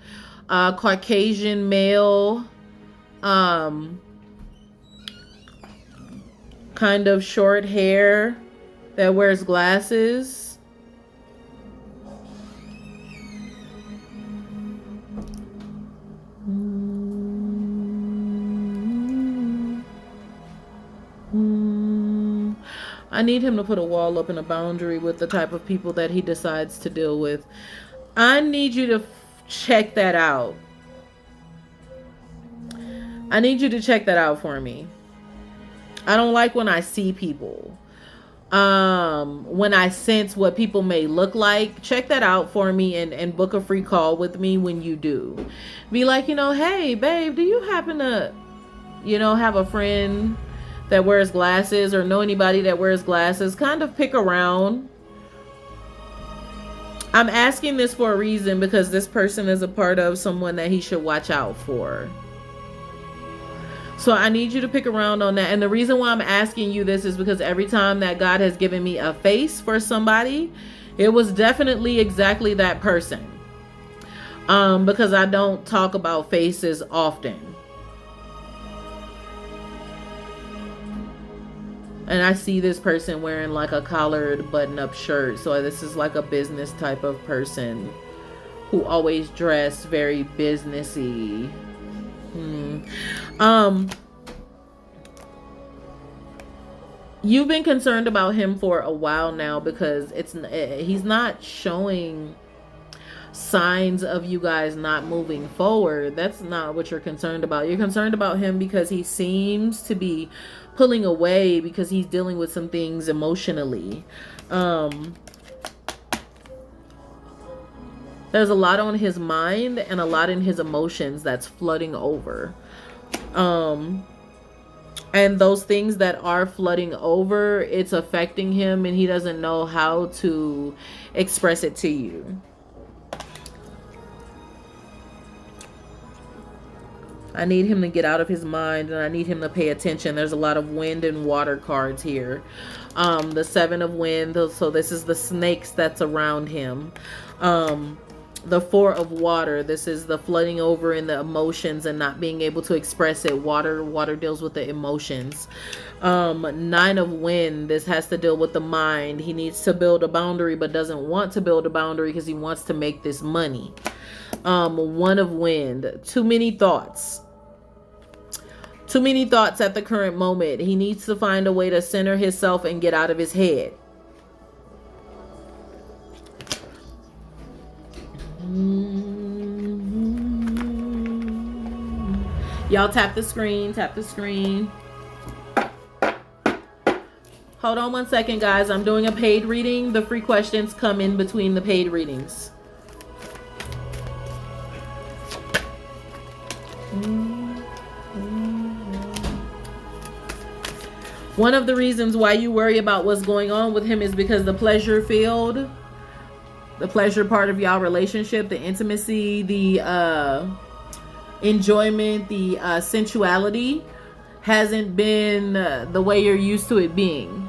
Caucasian male, kind of short hair that wears glasses. I need him to put a wall up and a boundary with the type of people that he decides to deal with. I need you to check that out. I need you to check that out for me. I don't like when I see people. When I sense what people may look like, check that out for me and book a free call with me when you do. Be like, hey, babe, do you happen to, have a friend that wears glasses or know anybody that wears glasses? Kind of pick around. I'm asking this for a reason, because this person is a part of someone that he should watch out for. So I need you to pick around on that. And the reason why I'm asking you this is because every time that God has given me a face for somebody, it was definitely exactly that person. Because I don't talk about faces often. And I see this person wearing like a collared button-up shirt. So this is like a business type of person. who always dress very businessy. You've been concerned about him for a while now because he's not showing signs of you guys not moving forward. That's not what you're concerned about. You're concerned about him because he seems to be pulling away because he's dealing with some things emotionally. There's a lot on his mind and a lot in his emotions that's flooding over. And those things that are flooding over, it's affecting him and he doesn't know how to express it to you. I need him to get out of his mind and I need him to pay attention. There's a lot of wind and water cards here. The 7 of wind, so this is the snakes that's around him. The 4 of water, this is the flooding over in the emotions and not being able to express it. Water deals with the emotions. 9 of wind, this has to deal with the mind. He needs to build a boundary but doesn't want to build a boundary because he wants to make this money. 1 of wind, too many thoughts. Too many thoughts at the current moment. He needs to find a way to center himself and get out of his head. Y'all tap the screen, tap the screen. Hold on 1 second, guys. I'm doing a paid reading. The free questions come in between the paid readings. One of the reasons why you worry about what's going on with him is because the pleasure field, the pleasure part of y'all relationship, the intimacy, the enjoyment, the sensuality hasn't been the way you're used to it being.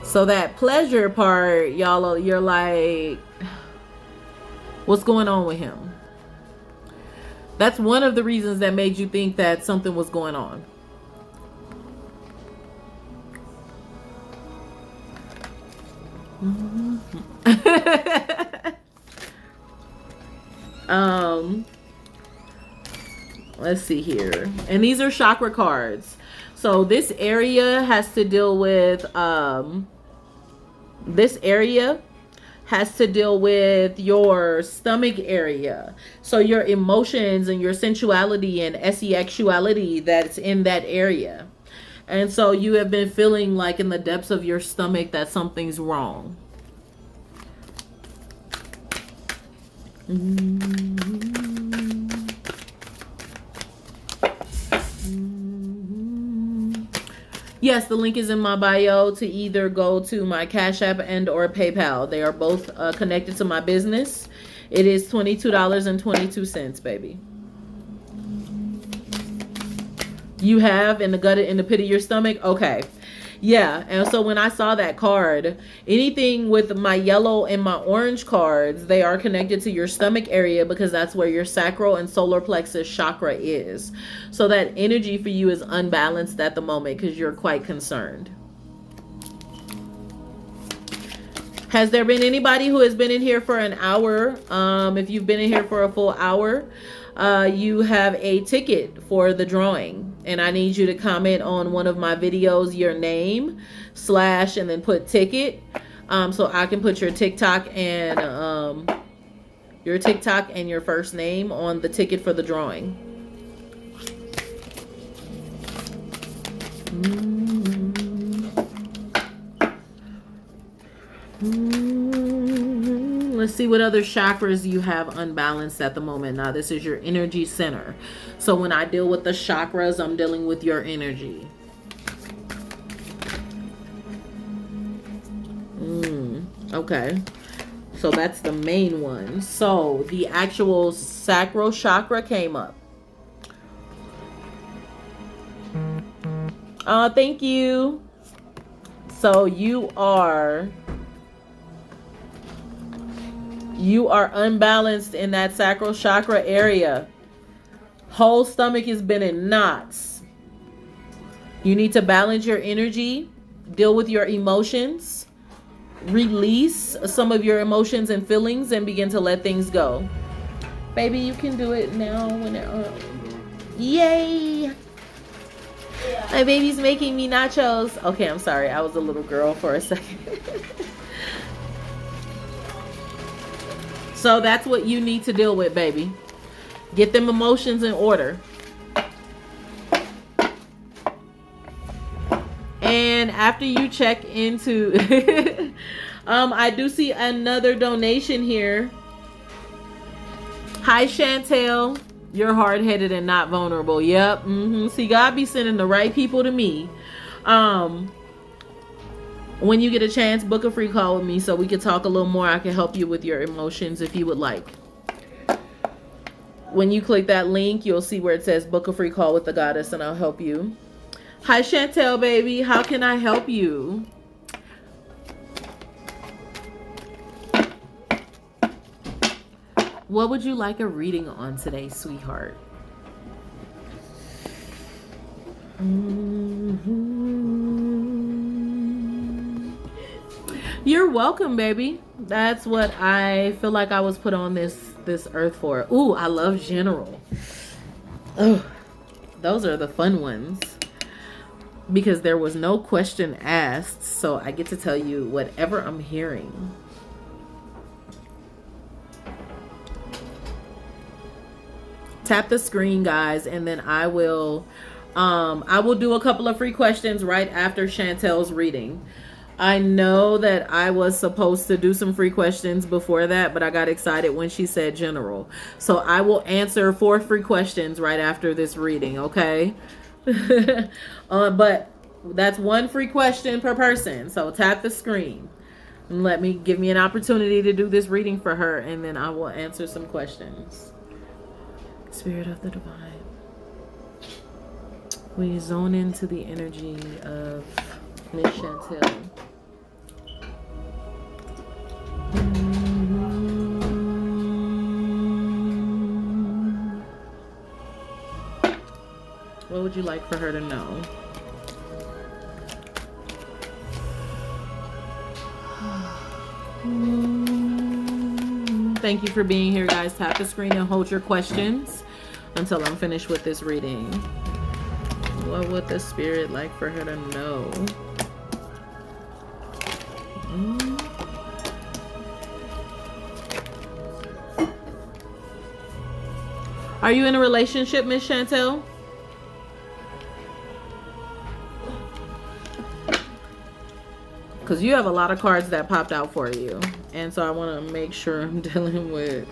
So that pleasure part, y'all, you're like, what's going on with him? That's one of the reasons that made you think that something was going on. Let's see here. And these are chakra cards. So this area has to deal with your stomach area. So your emotions and your sensuality and sexuality that's in that area. And so you have been feeling like in the depths of your stomach that something's wrong. Yes, the link is in my bio to either go to my Cash App and or PayPal. They are both connected to my business. It is $22.22, baby. You have in the pit of your stomach? Okay. Yeah, and so when I saw that card, anything with my yellow and my orange cards, they are connected to your stomach area because that's where your sacral and solar plexus chakra is. So that energy for you is unbalanced at the moment because you're quite concerned. Has there been anybody who has been in here for an hour? If you've been in here for a full hour, you have a ticket for the drawing. And I need you to comment on one of my videos, your name, / and then put ticket. So I can put your TikTok and your first name on the ticket for the drawing. Let's see what other chakras you have unbalanced at the moment. Now, this is your energy center. So when I deal with the chakras, I'm dealing with your energy. Okay. So that's the main one. So the actual sacral chakra came up. Thank you. So you are unbalanced in that sacral chakra area. Whole stomach has been in knots. You need to balance your energy, deal with your emotions, release some of your emotions and feelings and begin to let things go. Baby, you can do it now. Yay! My baby's making me nachos. Okay, I'm sorry. I was a little girl for a second. So that's what you need to deal with, baby. Get them emotions in order. And after you check into I do see another donation here. Hi, Chantel. You're hard-headed and not vulnerable. Yep. See, God be sending the right people to me. When you get a chance, book a free call with me so we can talk a little more. I can help you with your emotions if you would like. When you click that link, you'll see where it says book a free call with the goddess, and I'll help you. Hi, Chantel, baby. How can I help you? What would you like a reading on today, sweetheart? You're welcome, baby. That's what I feel like I was put on this earth for. Ooh, I love general. Oh, those are the fun ones. Because there was no question asked, so I get to tell you whatever I'm hearing. Tap the screen, guys, and then I will do a couple of free questions right after Chantel's reading. I know that I was supposed to do some free questions before that, but I got excited when she said general. So I will answer 4 free questions right after this reading, okay? But that's 1 free question per person. So tap the screen and give me an opportunity to do this reading for her, and then I will answer some questions. Spirit of the divine, we zone into the energy of Miss Chantel. What would you like for her to know? Thank you for being here, guys. Tap the screen and hold your questions until I'm finished with this reading. What would the spirit like for her to know? Are you in a relationship, Miss Chantel? Because you have a lot of cards that popped out for you. And so I want to make sure I'm dealing with...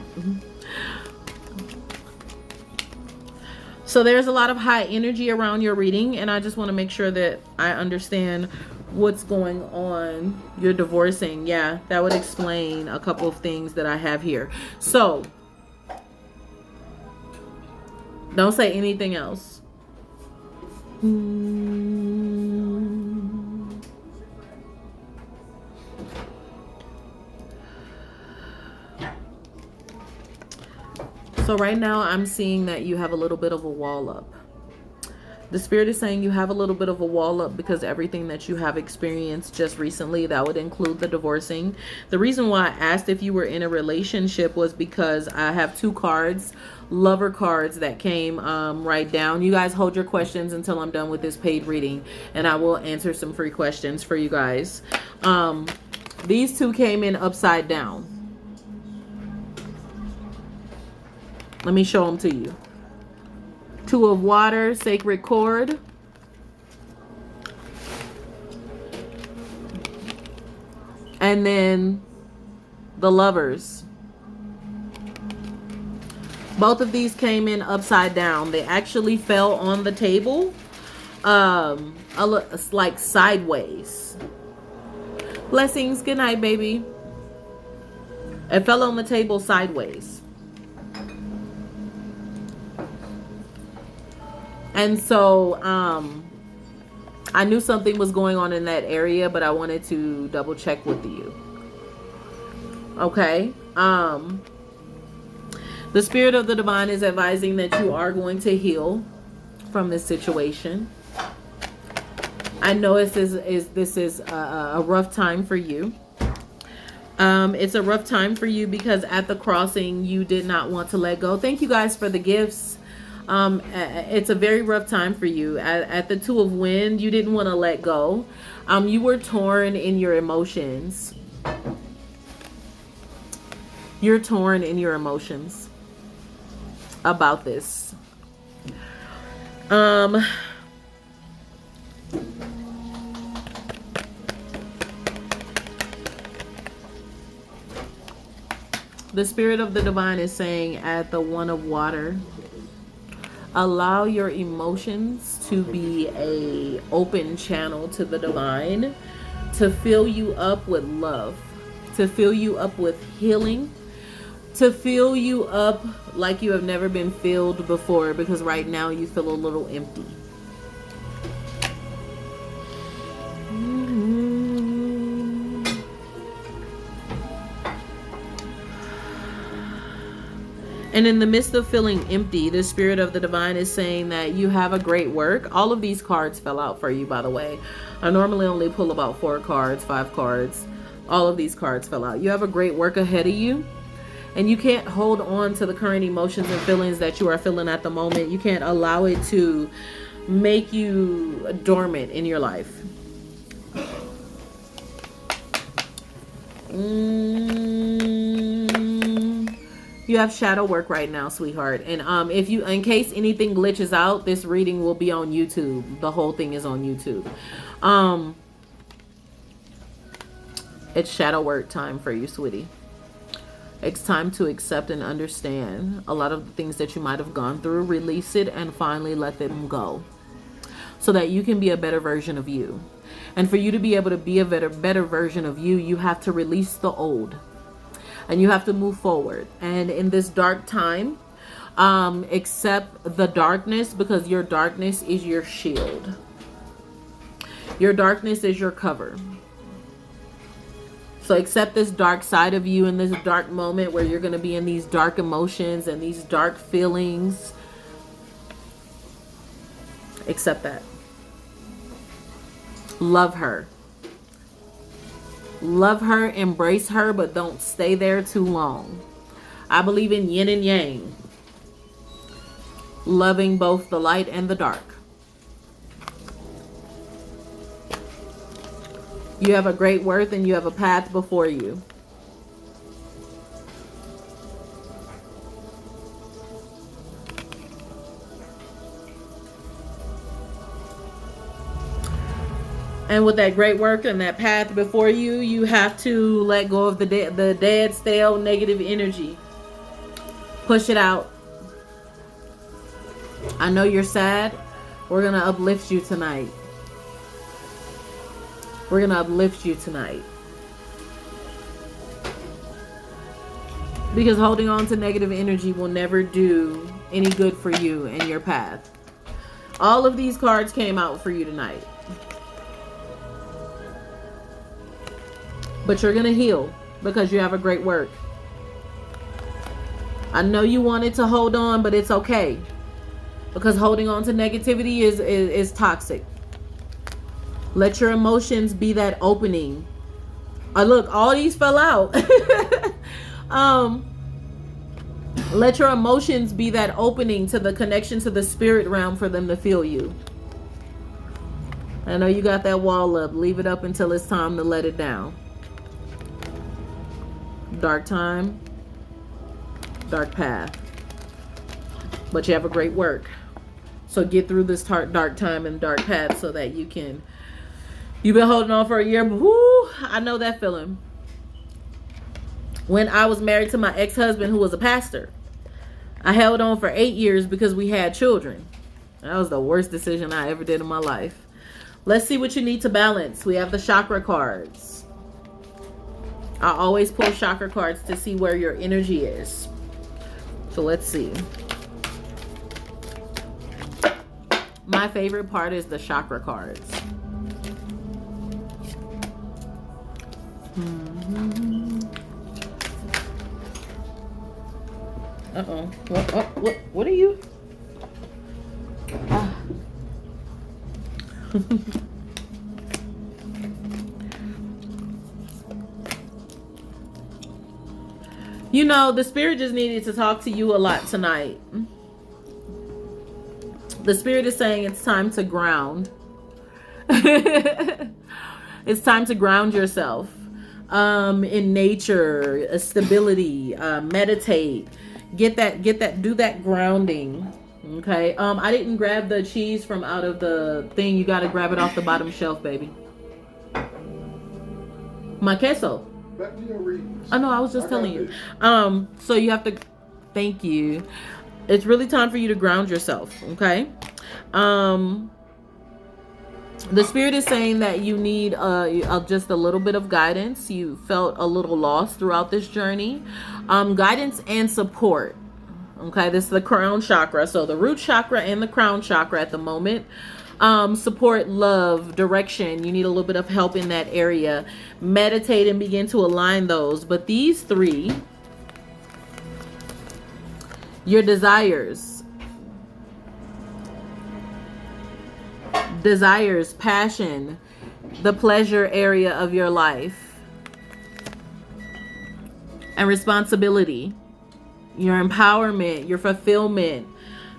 So there's a lot of high energy around your reading. And I just want to make sure that I understand what's going on. You're divorcing. Yeah, that would explain a couple of things that I have here. So don't say anything else. So right now I'm seeing that you have a little bit of a wall up. The spirit is saying you have a little bit of a wall up because everything that you have experienced just recently, that would include the divorcing. The reason why I asked if you were in a relationship was because I have 2 cards, lover cards, that came right down. You guys hold your questions until I'm done with this paid reading, and I will answer some free questions for you guys. These 2 came in upside down. Let me show them to you. 2 of water, sacred cord. And then the lovers. Both of these came in upside down. They actually fell on the table, like sideways. Blessings. Good night, baby. It fell on the table sideways. And so I knew something was going on in that area, but I wanted to double check with you. Okay. The spirit of the divine is advising that you are going to heal from this situation. I know this is a rough time for you. It's a rough time for you because at the crossing, you did not want to let go. Thank you guys for the gifts. It's a very rough time for you. At the Two of Wind, you didn't want to let go. You were torn in your emotions. You're torn in your emotions about this. The Spirit of the Divine is saying at the One of Water, allow your emotions to be a open channel to the Divine, to fill you up with love, to fill you up with healing, to fill you up like you have never been filled before, because right now you feel a little empty. And in the midst of feeling empty, the Spirit of the Divine is saying that you have a great work. All of these cards fell out for you, by the way. I normally only pull about 4 cards, 5 cards. All of these cards fell out. You have a great work ahead of you. And you can't hold on to the current emotions and feelings that you are feeling at the moment. You can't allow it to make you dormant in your life. You have shadow work right now, sweetheart. And if you, in case anything glitches out, this reading will be on YouTube. The whole thing is on YouTube. It's shadow work time for you, sweetie. It's time to accept and understand a lot of the things that you might have gone through, release it, and finally let them go, so that you can be a better version of you. And for you to be able to be a better version of you, you have to release the old. And you have to move forward. And in this dark time, accept the darkness, because your darkness is your shield. Your darkness is your cover. So accept this dark side of you in this dark moment where you're going to be in these dark emotions and these dark feelings. Accept that. Love her. Love her, embrace her, but don't stay there too long. I believe in yin and yang. Loving both the light and the dark. You have a great worth and you have a path before you. And with that great work and that path before you, you have to let go of the dead, stale, negative energy. Push it out. I know you're sad. We're going to uplift you tonight. We're going to uplift you tonight. Because holding on to negative energy will never do any good for you and your path. All of these cards came out for you tonight. But you're going to heal because you have a great work. I know you wanted to hold on, but it's okay. Because holding on to negativity is toxic. Let your emotions be that opening. Look, all these fell out. Let your emotions be that opening to the connection to the spirit realm for them to feel you. I know you got that wall up. Leave it up until it's time to let it down. Dark time, dark path. But you have a great work. So get through this dark time and dark path so that you can. You've been holding on for a year, but whoo, I know that feeling. When I was married to my ex-husband, who was a pastor, I held on for 8 years because we had children. That was the worst decision I ever did in my life. Let's see what you need to balance. We have the chakra cards. I always pull chakra cards to see where your energy is. So let's see. My favorite part is the chakra cards. Uh-oh. What are you? Ah. You know, the spirit just needed to talk to you a lot tonight. The spirit is saying it's time to ground. It's time to ground yourself in nature, stability, meditate, do that grounding. Okay. I didn't grab the cheese from out of the thing. You got to grab it off the bottom shelf, baby. My queso. Back to your readings. I know, I was just telling you. So you have to, thank you. It's really time for you to ground yourself, okay? The spirit is saying that you need just a little bit of guidance. You felt a little lost throughout this journey. Guidance and support. Okay, this is the crown chakra. So the root chakra and the crown chakra at the moment. Support, love, direction. You need a little bit of help in that area. Meditate and begin to align those. But these three, your desires, passion, the pleasure area of your life, and responsibility, your empowerment, your fulfillment,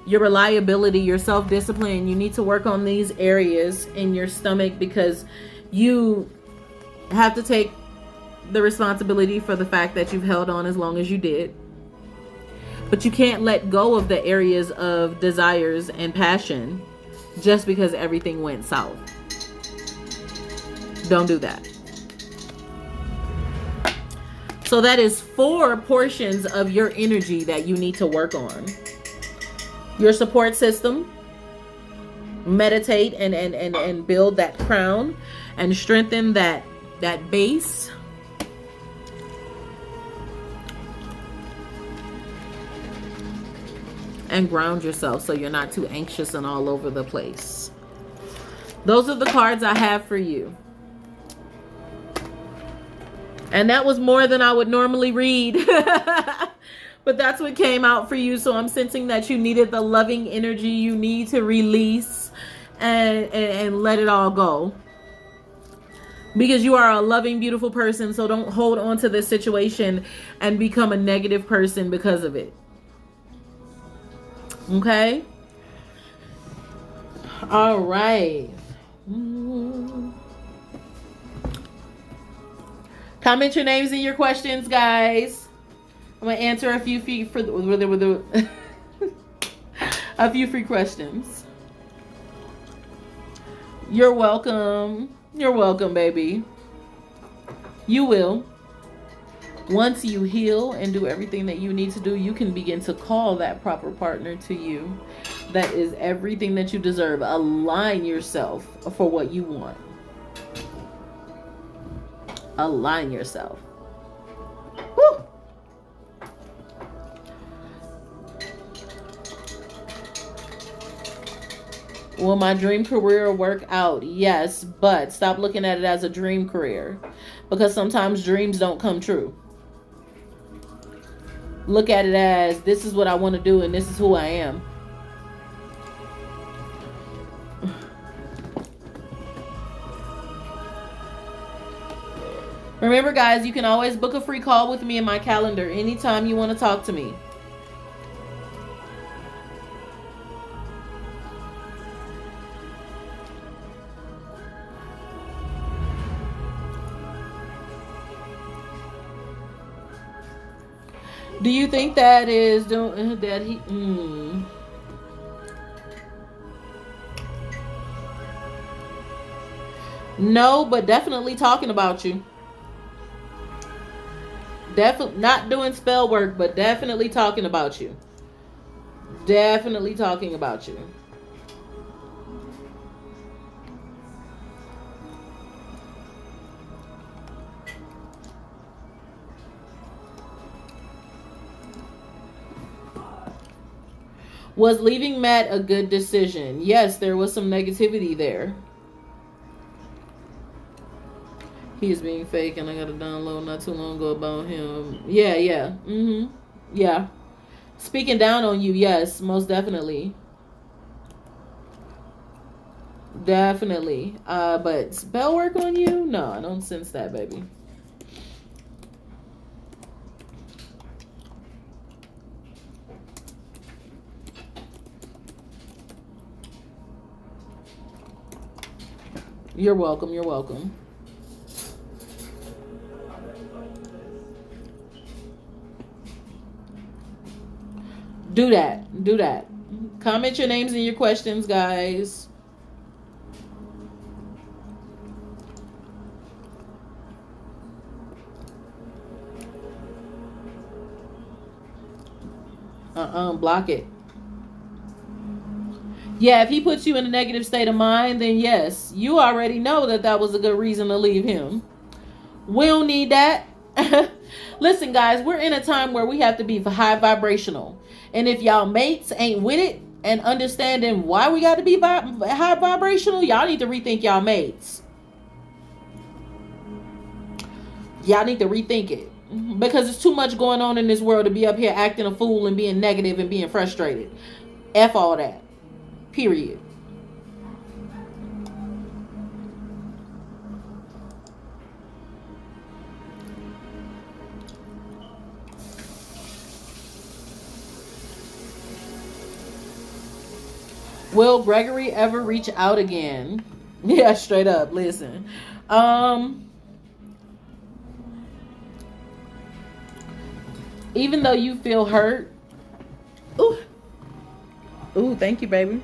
your reliability, your self-discipline. You need to work on these areas in your stomach because you have to take the responsibility for the fact that you've held on as long as you did. But you can't let go of the areas of desires and passion just because everything went south. Don't do that. So that is 4 portions of your energy that you need to work on. Your support system, meditate and build that crown and strengthen that base. And ground yourself so you're not too anxious and all over the place. Those are the cards I have for you. And that was more than I would normally read. But that's what came out for you. So I'm sensing that you needed the loving energy you need to release and let it all go. Because you are a loving, beautiful person. So don't hold on to this situation and become a negative person because of it. Okay? All right. Comment your names and your questions, guys. I'm gonna answer a few free a few free questions. You're welcome. You're welcome, baby. You will. Once you heal and do everything that you need to do, you can begin to call that proper partner to you. That is everything that you deserve. Align yourself for what you want. Align yourself. Woo! Will my dream career work out? Yes, but stop looking at it as a dream career because sometimes dreams don't come true. Look at it as this is what I want to do and this is who I am. Remember, guys, you can always book a free call with me in my calendar anytime you want to talk to me. Do you think that is that he? No, but definitely talking about you. Definitely not doing spell work, but definitely talking about you. Definitely talking about you. Was leaving Matt a good decision? Yes, there was some negativity there. He is being fake and I got a download not too long ago about him. Yeah. Yeah. Speaking down on you, yes, most definitely. Definitely. But spell work on you? No, I don't sense that, baby. You're welcome. You're welcome. Do that. Do that. Comment your names and your questions, guys. Block it. Yeah, if he puts you in a negative state of mind, then yes, you already know that that was a good reason to leave him. We don't need that. Listen, guys, we're in a time where we have to be high vibrational. And if y'all mates ain't with it and understanding why we got to be high vibrational, y'all need to rethink y'all mates. Y'all need to rethink it. Because there's too much going on in this world to be up here acting a fool and being negative and being frustrated. F all that. Period. Will Gregory ever reach out again? Yeah, straight up. Listen. Even though you feel hurt. Ooh, thank you, baby.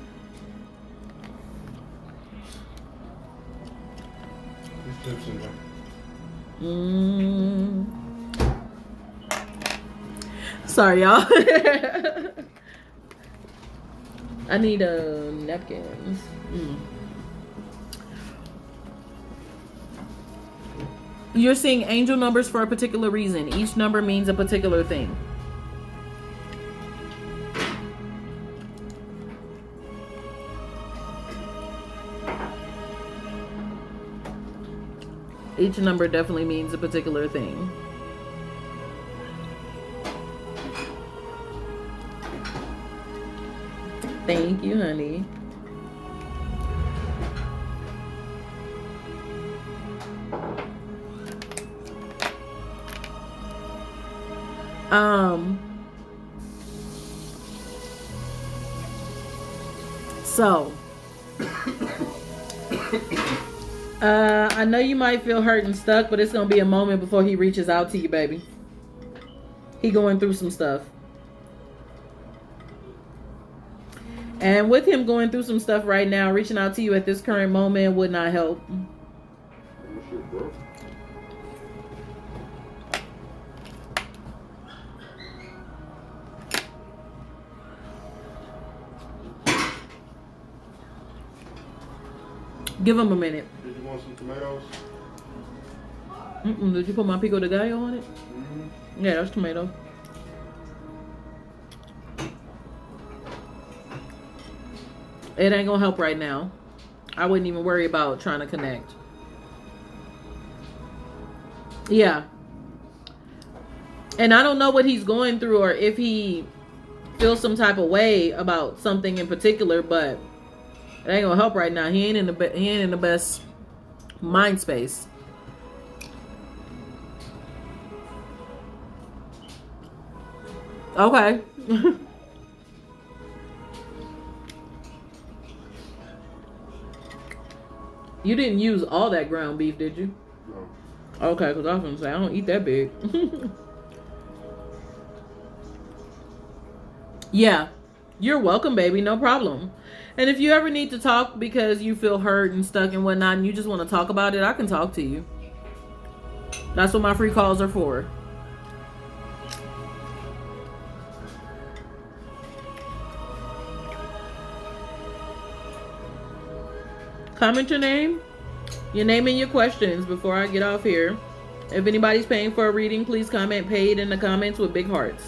Sorry, y'all. I need napkins. You're seeing angel numbers for a particular reason. Each number means a particular thing. Each number definitely means a particular thing. Thank you, honey. So I know you might feel hurt and stuck, but it's gonna be a moment before he reaches out to you, baby. He going through some stuff. And with him going through some stuff right now, reaching out to you at this current moment would not help. Give him a minute. Did you want some tomatoes? Did you put my pico de gallo on it? Mm-hmm. Yeah, that's tomato. It ain't gonna help right now. I wouldn't even worry about trying to connect. Yeah. And I don't know what he's going through or if he feels some type of way about something in particular, but it ain't gonna help right now. He ain't in the best mind space. Okay. You didn't use all that ground beef, did you? No. Okay, because I was gonna say I don't eat that big. Yeah. You're welcome, baby. No problem. And if you ever need to talk because you feel hurt and stuck and whatnot and you just want to talk about it, I can talk to you. That's what my free calls are for. Comment your name and your questions before I get off here. If anybody's paying for a reading, please comment paid in the comments with big hearts.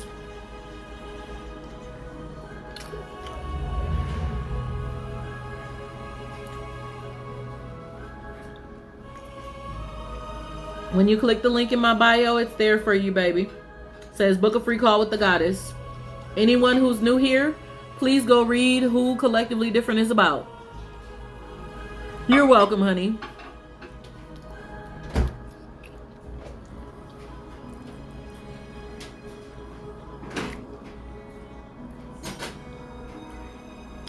When you click the link in my bio, it's there for you, baby. It says book a free call with the goddess. Anyone who's new here, please go read who Collectively Different is about. You're welcome, honey.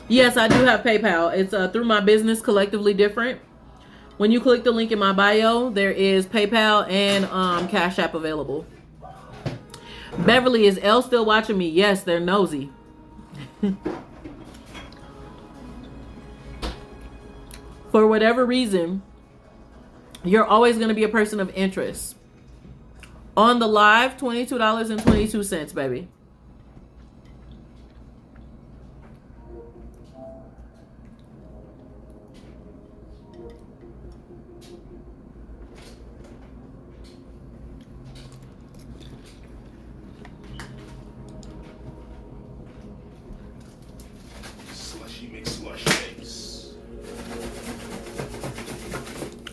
Yes, I do have PayPal. It's through my business, Collectively Different. When you click the link in my bio, there is PayPal and Cash App available. Beverly, is Elle still watching me? Yes, they're nosy. For whatever reason, you're always going to be a person of interest. On the live, $22.22, baby.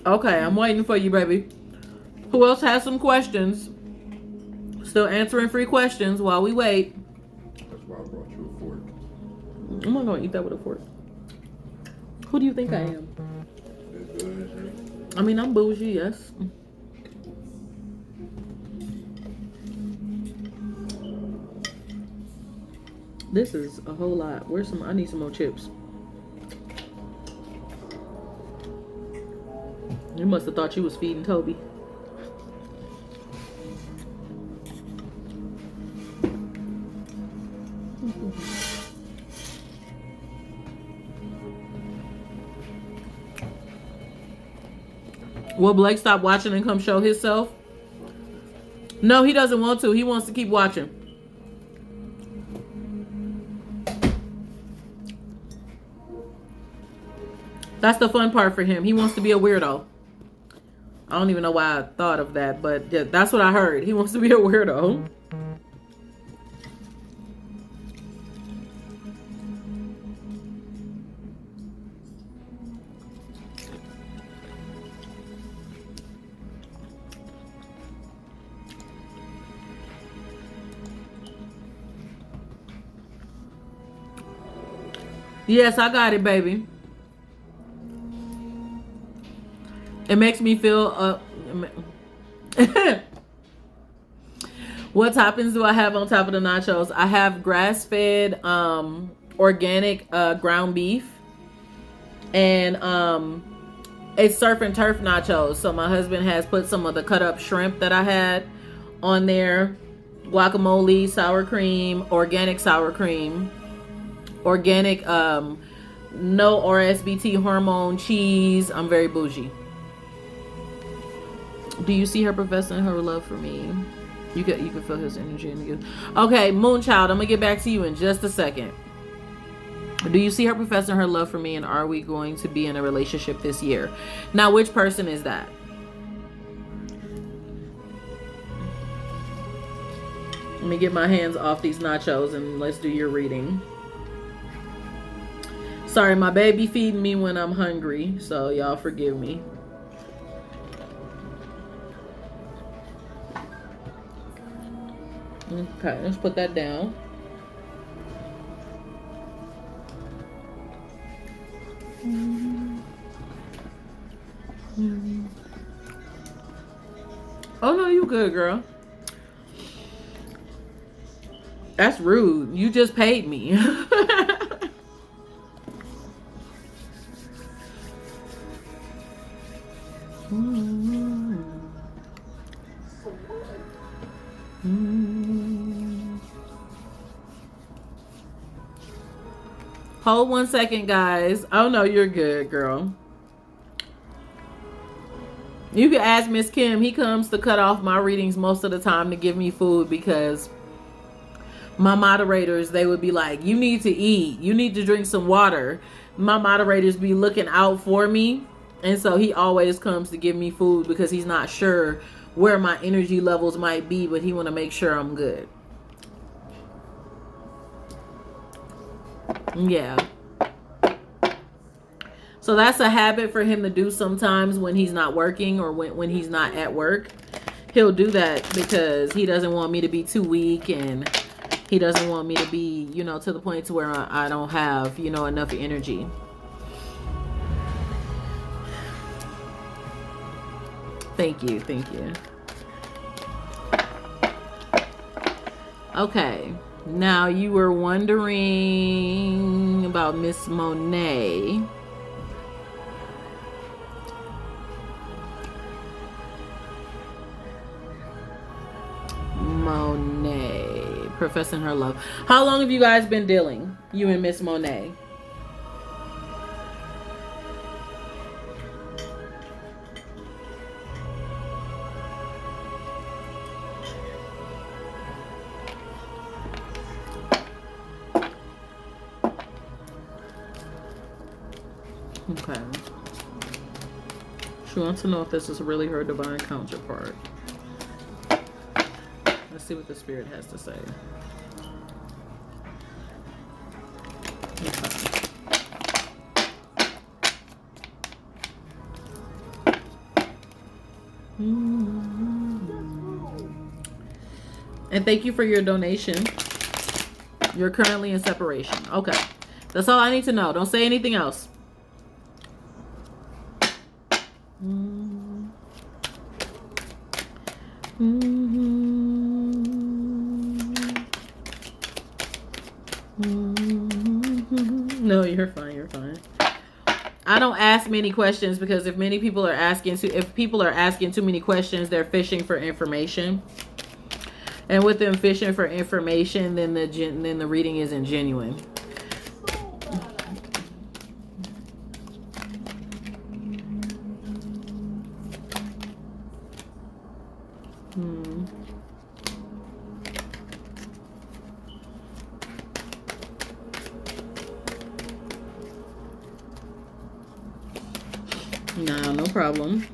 Okay, I'm waiting for you, baby. Who else has some questions? Still answering free questions while we wait. That's why I brought you a fork. I'm not gonna eat that with a fork. Who do you think I am? As good as you. I mean, I'm bougie, yes. This is a whole lot. Where's some? I need some more chips. You must have thought you was feeding Toby. Will Blake stop watching and come show himself? No, he doesn't want to. He wants to keep watching. That's the fun part for him. He wants to be a weirdo. I don't even know why I thought of that, but that's what I heard. He wants to be a weirdo. Yes, I got it, baby. It makes me feel what toppings do I have on top of the nachos? I have grass-fed organic ground beef, and it's surf and turf nachos. So my husband has put some of the cut up shrimp that I had on there, guacamole, sour cream, organic sour cream, organic no RSBT hormone cheese. I'm very bougie. Do you see her professing her love for me? You can feel his energy in you. Okay, Moonchild, I'm gonna get back to you in just a second. Do you see her professing her love for me, and are we going to be in a relationship this year? Now, which person is that? Let me get my hands off these nachos and let's do your reading. Sorry, my baby feeding me when I'm hungry, so y'all forgive me. Okay, let's put that down. Oh no, you good, girl. That's rude. You just paid me. Hold 1 second, guys. Oh no, you're good, girl. You can ask Miss Kim. He comes to cut off my readings most of the time to give me food, because my moderators, they would be like, you need to eat, you need to drink some water. My moderators be looking out for me, and so he always comes to give me food because he's not sure where my energy levels might be, but he want to make sure I'm good. Yeah. So that's a habit for him to do sometimes when he's not working, or when he's not at work. He'll do that because he doesn't want me to be too weak, and he doesn't want me to be, you know, to the point to where I don't have, you know, enough energy. Thank you. Thank you. Okay. Now, you were wondering about Miss Monet. Professing her love. How long have you guys been dealing? You and Miss Monet? Okay. She wants to know if this is really her divine counterpart. Let's see what the spirit has to say. Okay. And thank you for your donation. You're currently in separation. Okay. That's all I need to know. Don't say anything else. No, you're fine. You're fine. I don't ask many questions because if people are asking too many questions, they're fishing for information. And with them fishing for information, then the reading isn't genuine. No problem.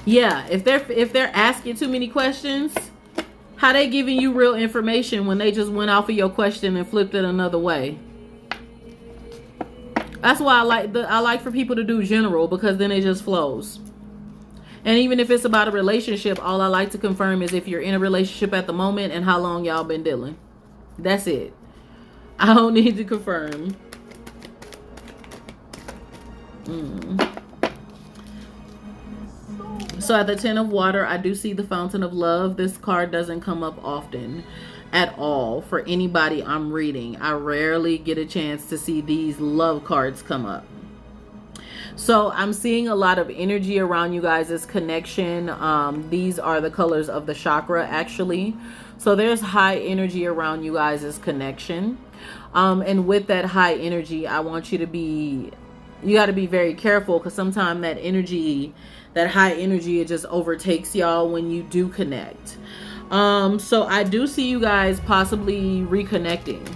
Yeah, if they're asking too many questions, how they giving you real information when they just went off of your question and flipped it another way? That's why I like for people to do general, because then it just flows. And even if it's about a relationship, all I like to confirm is if you're in a relationship at the moment and how long y'all been dealing. That's it. I don't need to confirm. So at the 10 of water, I do see the fountain of love. This card doesn't come up often at all for anybody I'm reading. I rarely get a chance to see these love cards come up. So I'm seeing a lot of energy around you guys' connection. These are the colors of the chakra, actually. So there's high energy around you guys' connection. And with that high energy, I want you to be, you got to be very careful, because sometimes that energy, that high energy, it just overtakes y'all when you do connect. So I do see you guys possibly reconnecting.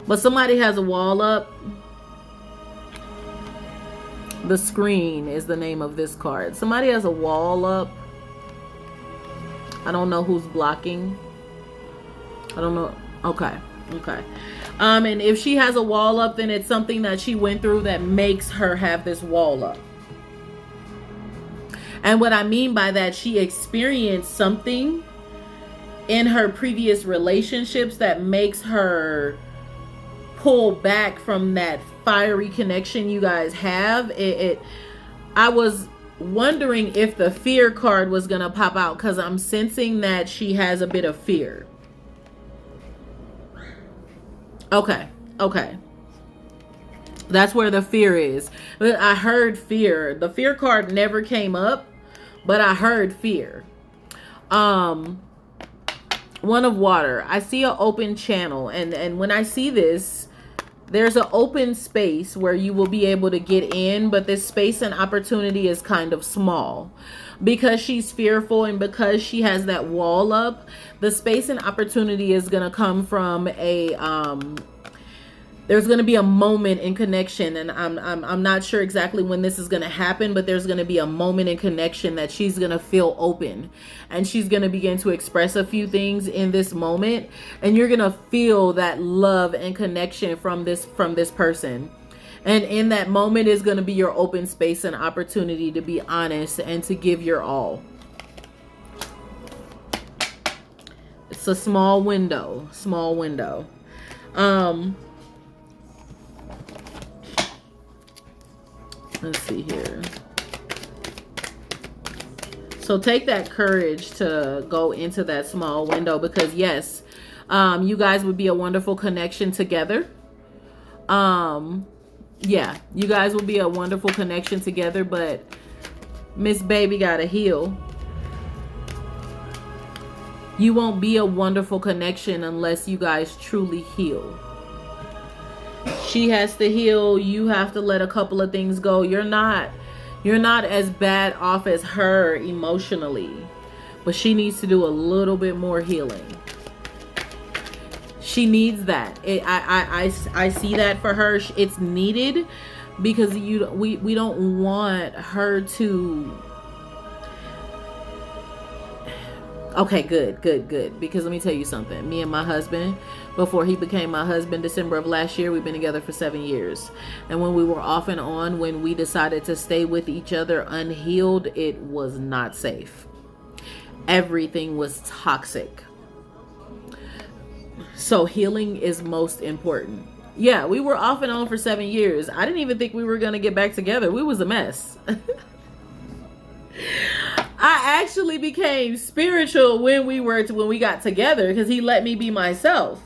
But somebody has a wall up. The screen is the name of this card. Somebody has a wall up. I don't know who's blocking. I don't know. Okay. And if she has a wall up, then it's something that she went through that makes her have this wall up. And what I mean by that, she experienced something in her previous relationships that makes her pull back from that fiery connection you guys have. I was wondering if the fear card was gonna pop out, because I'm sensing that she has a bit of fear. Okay. That's where the fear is. I heard fear. The fear card never came up, but I heard fear. One of water. I see an open channel, and when I see this, there's an open space where you will be able to get in, but this space and opportunity is kind of small. Because she's fearful and because she has that wall up, the space and opportunity is going to come from there's going to be a moment in connection, and I'm not sure exactly when this is going to happen, but there's going to be a moment in connection that she's going to feel open, and she's going to begin to express a few things in this moment, and you're going to feel that love and connection from this person. And in that moment is going to be your open space and opportunity to be honest and to give your all. It's a small window. Let's see here. So take that courage to go into that small window, because yes, you guys would be a wonderful connection together. Yeah, you guys will be a wonderful connection together, but Miss Baby gotta heal. You won't be a wonderful connection unless you guys truly heal. She has to heal. You have to let a couple of things go. You're not as bad off as her emotionally, but she needs to do a little bit more healing. She needs that. I see that for her. It's needed, because we don't want her to. Okay, good. Because let me tell you something. Me and my husband, before he became my husband, December of last year, we've been together for 7 years. And when we were off and on, when we decided to stay with each other unhealed, it was not safe. Everything was toxic. So healing is most important. Yeah, we were off and on for 7 years. I didn't even think we were going to get back together. We was a mess. I actually became spiritual when we got together, because he let me be myself.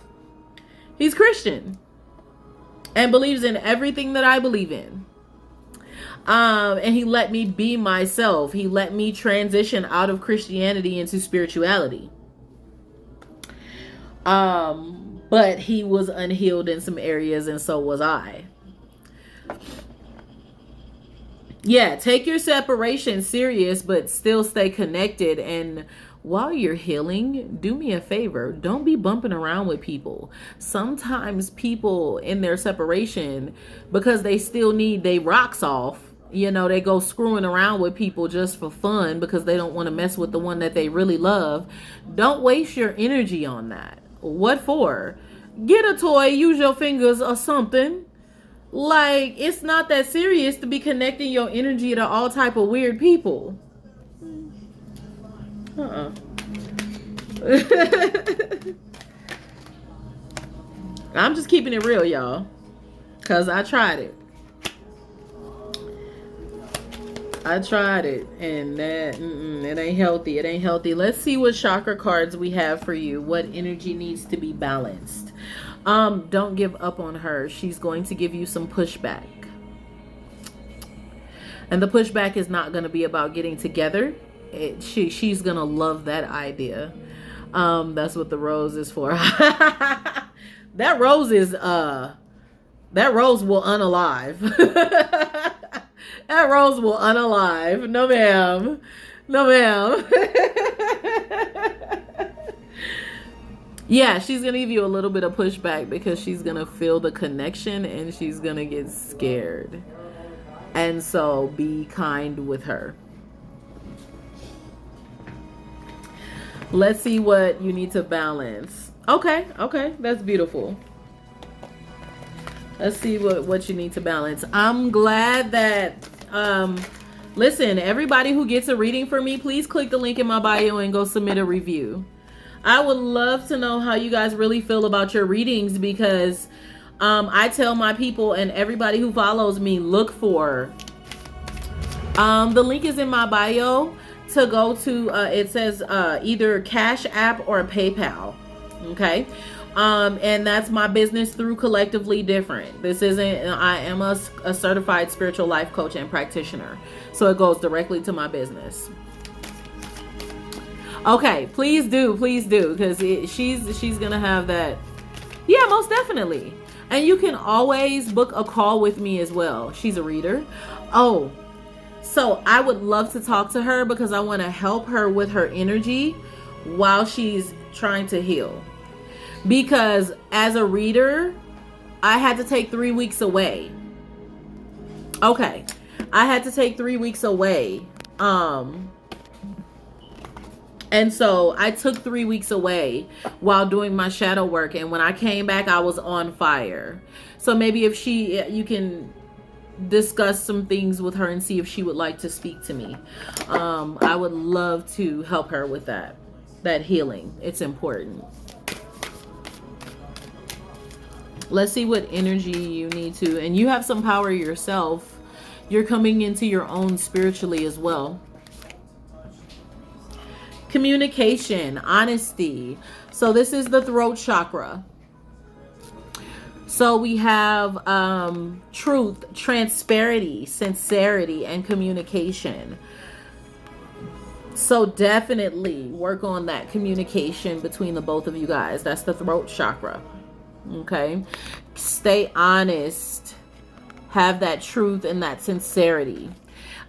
He's Christian and believes in everything that I believe in. And he let me be myself. He let me transition out of Christianity into spirituality. But he was unhealed in some areas, and so was I. Yeah, take your separation serious, but still stay connected. And while you're healing, do me a favor. Don't be bumping around with people. Sometimes people in their separation, because they still need their rocks off, they go screwing around with people just for fun, because they don't want to mess with the one that they really love. Don't waste your energy on that. What for? Get a toy, use your fingers or something. Like, it's not that serious to be connecting your energy to all type of weird people. I'm just keeping it real, y'all, because I tried it. And that it ain't healthy. It ain't healthy. Let's see what chakra cards we have for you. What energy needs to be balanced? Don't give up on her. She's going to give you some pushback. And the pushback is not going to be about getting together. She's going to love that idea. That's what the rose is for. That rose will unalive. That rose will unalive. No, ma'am. No, ma'am. Yeah, she's going to give you a little bit of pushback, because she's going to feel the connection and she's going to get scared. And so be kind with her. Let's see what you need to balance. Okay, that's beautiful. Let's see what you need to balance. I'm glad that, listen, everybody who gets a reading from me, please click the link in my bio and go submit a review. I would love to know how you guys really feel about your readings, because I tell my people and everybody who follows me, look for, the link is in my bio to go to, it says either Cash App or PayPal. Okay. And that's my business through Collectively Different. This isn't, I am a certified spiritual life coach and practitioner. So it goes directly to my business. Okay, please do, because she's gonna have that. Yeah, most definitely. And you can always book a call with me as well. She's a reader. Oh, so I would love to talk to her, because I want to help her with her energy while she's trying to heal. Because as a reader, I had to take 3 weeks away. Okay, I had to take 3 weeks away. And so I took 3 weeks away while doing my shadow work. And when I came back, I was on fire. So maybe if you can discuss some things with her and see if she would like to speak to me. I would love to help her with that healing. It's important. Let's see what energy you need to, and you have some power yourself. You're coming into your own spiritually as well. Communication, honesty. So this is the throat chakra. So we have truth, transparency, sincerity, and communication. So definitely work on that communication between the both of you guys. That's the throat chakra. Okay. Stay honest. Have that truth and that sincerity.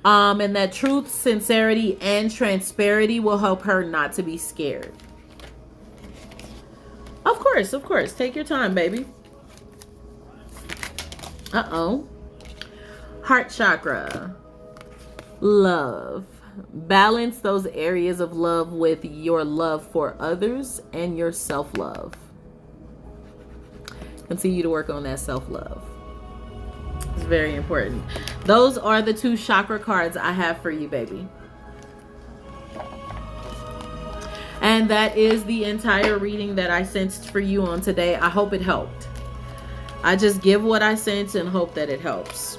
And that truth, sincerity, and transparency will help her not to be scared. Of course, of course. Take your time, baby. Uh-oh. Heart chakra. Love. Balance those areas of love with your love for others and your self-love. Continue to work on that self-love. It's very important. Those are the 2 chakra cards I have for you, baby. And that is the entire reading that I sensed for you on today. I hope it helped. I just give what I sense and hope that it helps.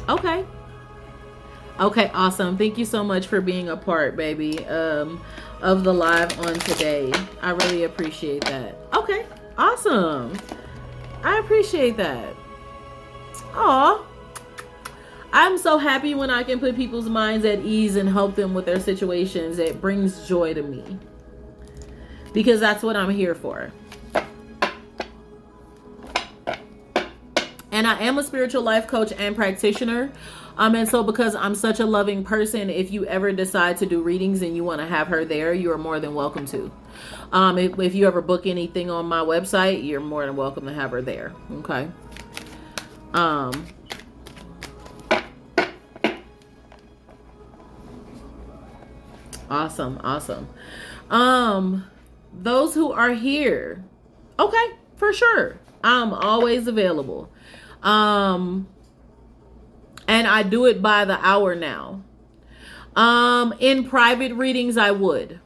Okay. Okay, awesome. Thank you so much for being a part, baby, of the live on today. I really appreciate that. Okay, awesome. I appreciate that. Aw. I'm so happy when I can put people's minds at ease and help them with their situations. It brings joy to me. Because that's what I'm here for. And I am a spiritual life coach and practitioner. And so because I'm such a loving person, if you ever decide to do readings and you want to have her there, you are more than welcome to. If you ever book anything on my website, you're more than welcome to have her there. Okay. Awesome. Those who are here. Okay, for sure. I'm always available. And I do it by the hour now. In private readings, I would.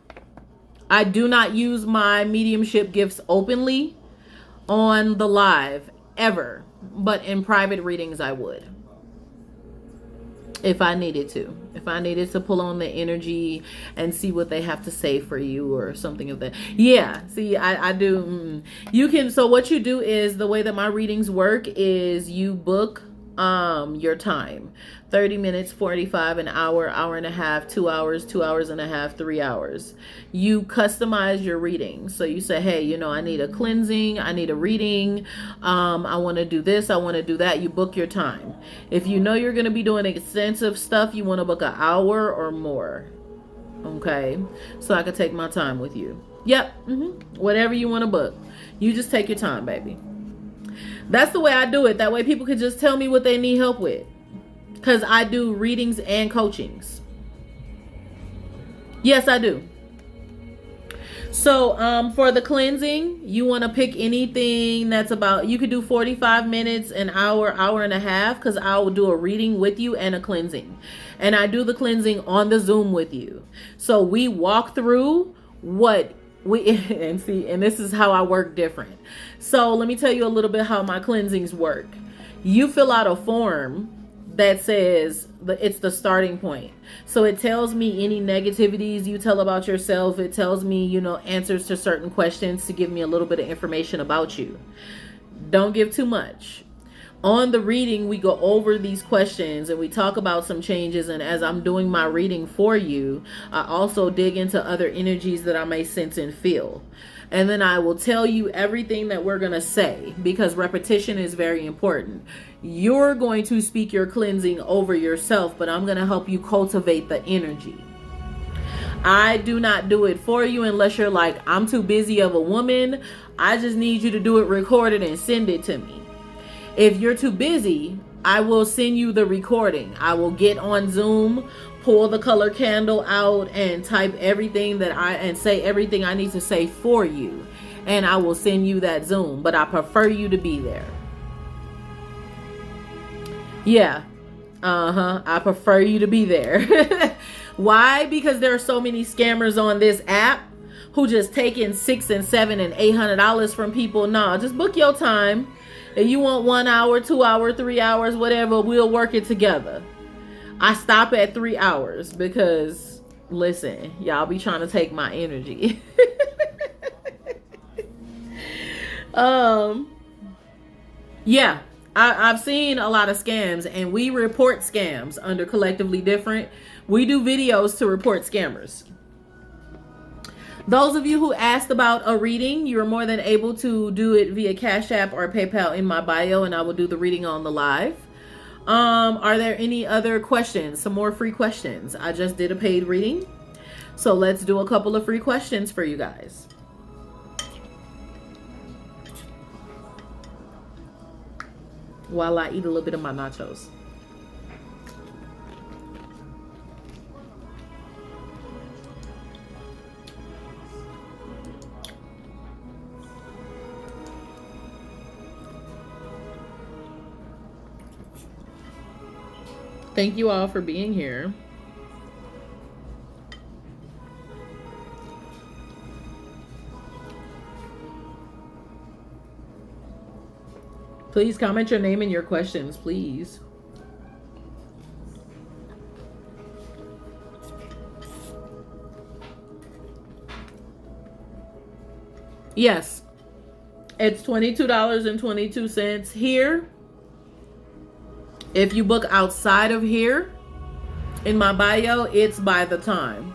I do not use my mediumship gifts openly on the live, ever. But in private readings, I would. If I needed to. If I needed to pull on the energy and see what they have to say for you or something of that. Yeah, see, I do. You can, so what you do is, the way that my readings work is you book your time. 30 minutes, 45, an hour, hour and a half, 2 hours, 2 hours and a half, 3 hours. You customize your reading. So you say, hey, you know, I need a cleansing, I need a reading, I want to do this, I want to do that. You book your time. If you know you're going to be doing extensive stuff, you want to book an hour or more. Okay, so I can take my time with you. Yep. Whatever you want to book, you just take your time, baby. That's the way I do it. That way people can just tell me what they need help with. Because I do readings and coachings. Yes, I do. So for the cleansing, you want to pick anything that's about, you could do 45 minutes, an hour, hour and a half, because I will do a reading with you and a cleansing. And I do the cleansing on the Zoom with you. So we walk through what and see, and this is how I work different. So let me tell you a little bit how my cleansings work. You fill out a form that says it's the starting point. So it tells me any negativities you tell about yourself. It tells me, you know, answers to certain questions to give me a little bit of information about you. Don't give too much. On the reading, we go over these questions and we talk about some changes. And as I'm doing my reading for you, I also dig into other energies that I may sense and feel. And then I will tell you everything that we're going to say, because repetition is very important. You're going to speak your cleansing over yourself, but I'm going to help you cultivate the energy. I do not do it for you unless you're like, I'm too busy of a woman. I just need you to do it recorded and send it to me. If you're too busy, I will send you the recording. I will get on Zoom, pull the color candle out and type everything and say everything I need to say for you. And I will send you that Zoom, but I prefer you to be there. Yeah. I prefer you to be there. Why? Because there are so many scammers on this app who just taking $600 and $700 and $800 from people. No, just book your time. And you want 1 hour, 2 hour, 3 hours, whatever, we'll work it together. I stop at 3 hours because, listen, y'all be trying to take my energy. Yeah, I've seen a lot of scams, and we report scams under Collectively Different. We do videos to report scammers. Those of you who asked about a reading, you're more than able to do it via Cash App or PayPal in my bio, and I will do the reading on the live. Are there any other questions? Some more free questions. I just did a paid reading, so let's do a couple of free questions for you guys. While I eat a little bit of my nachos. Thank you all for being here. Please comment your name and your questions, please. Yes, it's $22.22 here. If you book outside of here, in my bio, it's by the time.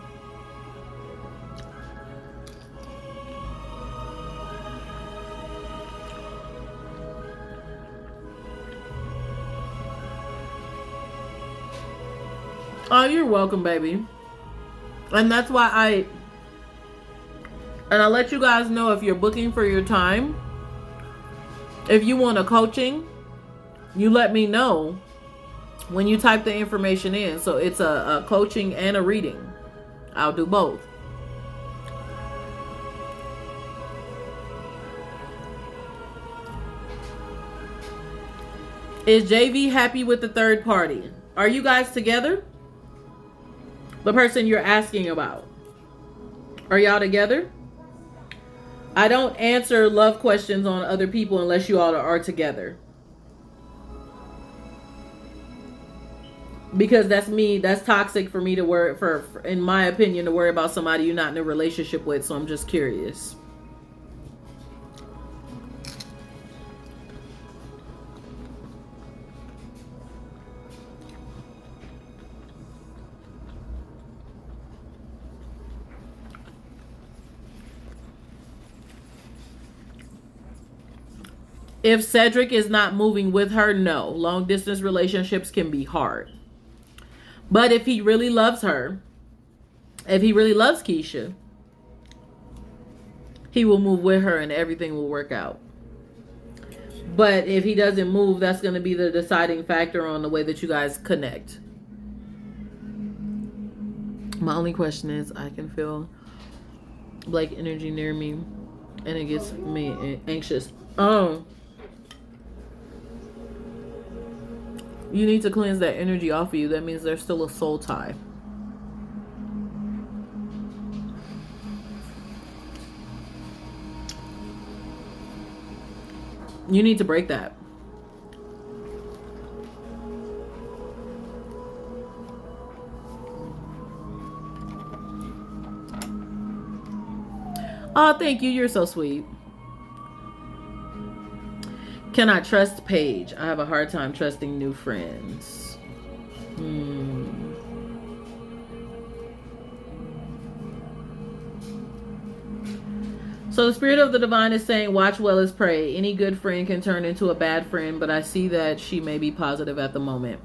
Oh, you're welcome, baby. And that's why I'll let you guys know if you're booking for your time. If you want a coaching, you let me know when you type the information in. So it's a coaching and a reading. I'll do both. Is JV happy with the third party? Are you guys together? The person you're asking about. Are y'all together? I don't answer love questions on other people unless you all are together. Because that's toxic for me to worry, in my opinion, to worry about somebody you're not in a relationship with. So I'm just curious. If Cedric is not moving with her, no. Long distance relationships can be hard. But if he really loves her, if he really loves Keisha, he will move with her and everything will work out. But if he doesn't move, that's going to be the deciding factor on the way that you guys connect. My only question is, I can feel Blake energy near me and it gets me anxious. Oh. You need to cleanse that energy off of you. That means there's still a soul tie. You need to break that. Oh, thank you. You're so sweet. Can I trust Paige? I have a hard time trusting new friends. So the Spirit of the Divine is saying, watch well as pray. Any good friend can turn into a bad friend, but I see that she may be positive at the moment.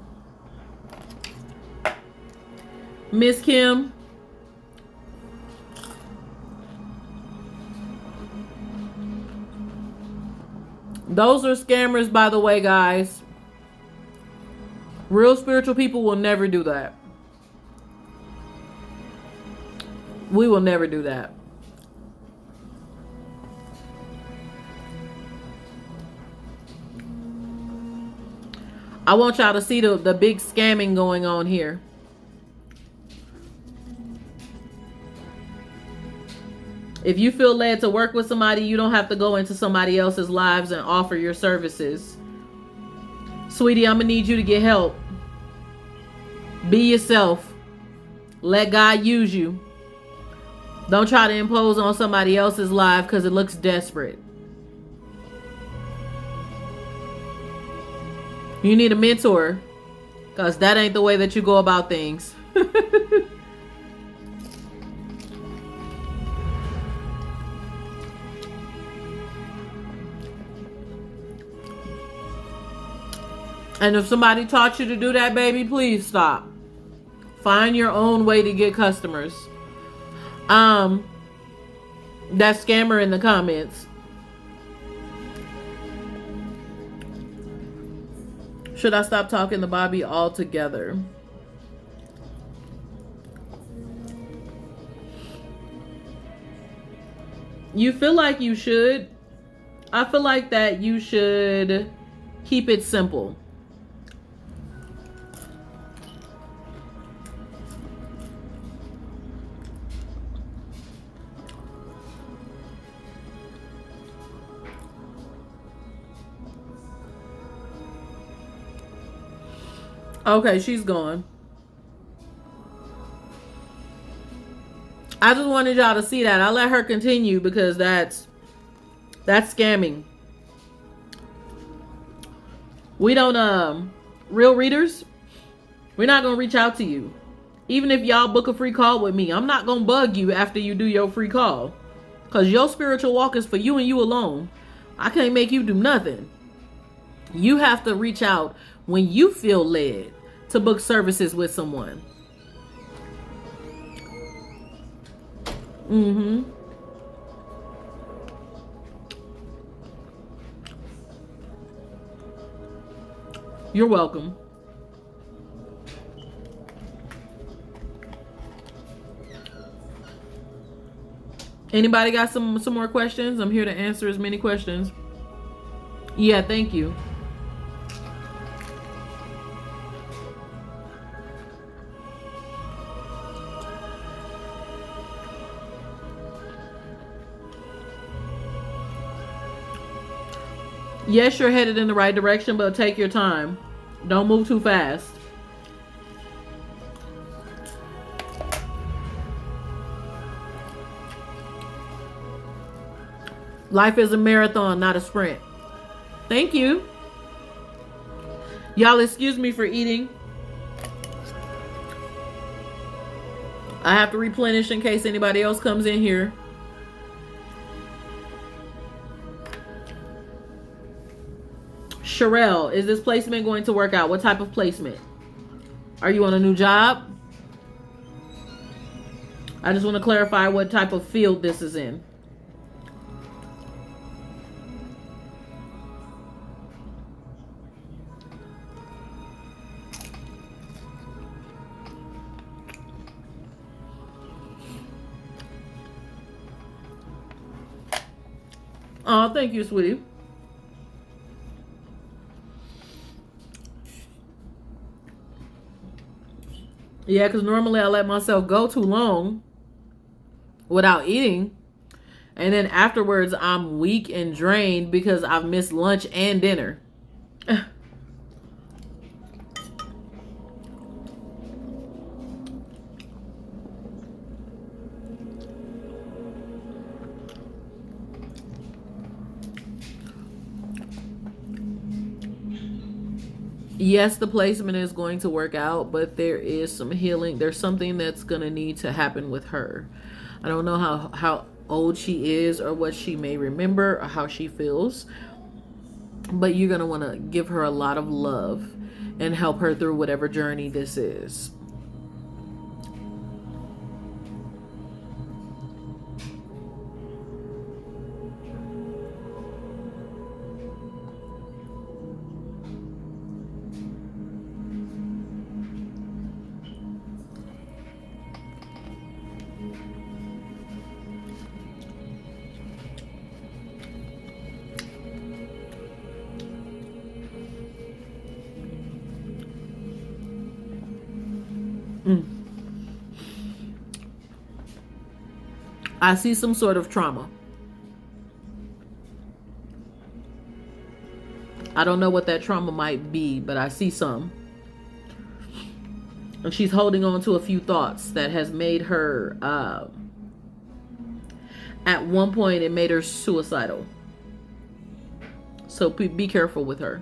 Miss Kim. Those are scammers, by the way, guys. Real spiritual people will never do that. We will never do that. I want y'all to see the big scamming going on here. If you feel led to work with somebody, you don't have to go into somebody else's lives and offer your services. Sweetie, I'm going to need you to get help. Be yourself. Let God use you. Don't try to impose on somebody else's life because it looks desperate. You need a mentor because that ain't the way that you go about things. And if somebody taught you to do that, baby, please stop. Find your own way to get customers. That scammer in the comments. Should I stop talking to Bobby altogether? You feel like you should. I feel like that you should keep it simple. Okay, she's gone. I just wanted y'all to see that. I let her continue because that's scamming. We don't real readers, we're not gonna reach out to you. Even if y'all book a free call with me, I'm not gonna bug you after you do your free call. Cause your spiritual walk is for you and you alone. I can't make you do nothing. You have to reach out when you feel led to book services with someone. You're welcome. Anybody got some more questions? I'm here to answer as many questions. Yeah, thank you. Yes, you're headed in the right direction, but take your time. Don't move too fast. Life is a marathon, not a sprint. Thank you. Y'all excuse me for eating. I have to replenish in case anybody else comes in here. Sherelle, is this placement going to work out? What type of placement? Are you on a new job? I just want to clarify what type of field this is in. Oh, thank you, sweetie. Yeah, because normally I let myself go too long without eating. And then afterwards, I'm weak and drained because I've missed lunch and dinner. Yes, the placement is going to work out, but there is some healing. There's something that's going to need to happen with her. I don't know how old she is or what she may remember or how she feels, but you're going to want to give her a lot of love and help her through whatever journey this is. I see some sort of trauma. I don't know what that trauma might be, but I see some. And she's holding on to a few thoughts that has made her, at one point, it made her suicidal. So be careful with her.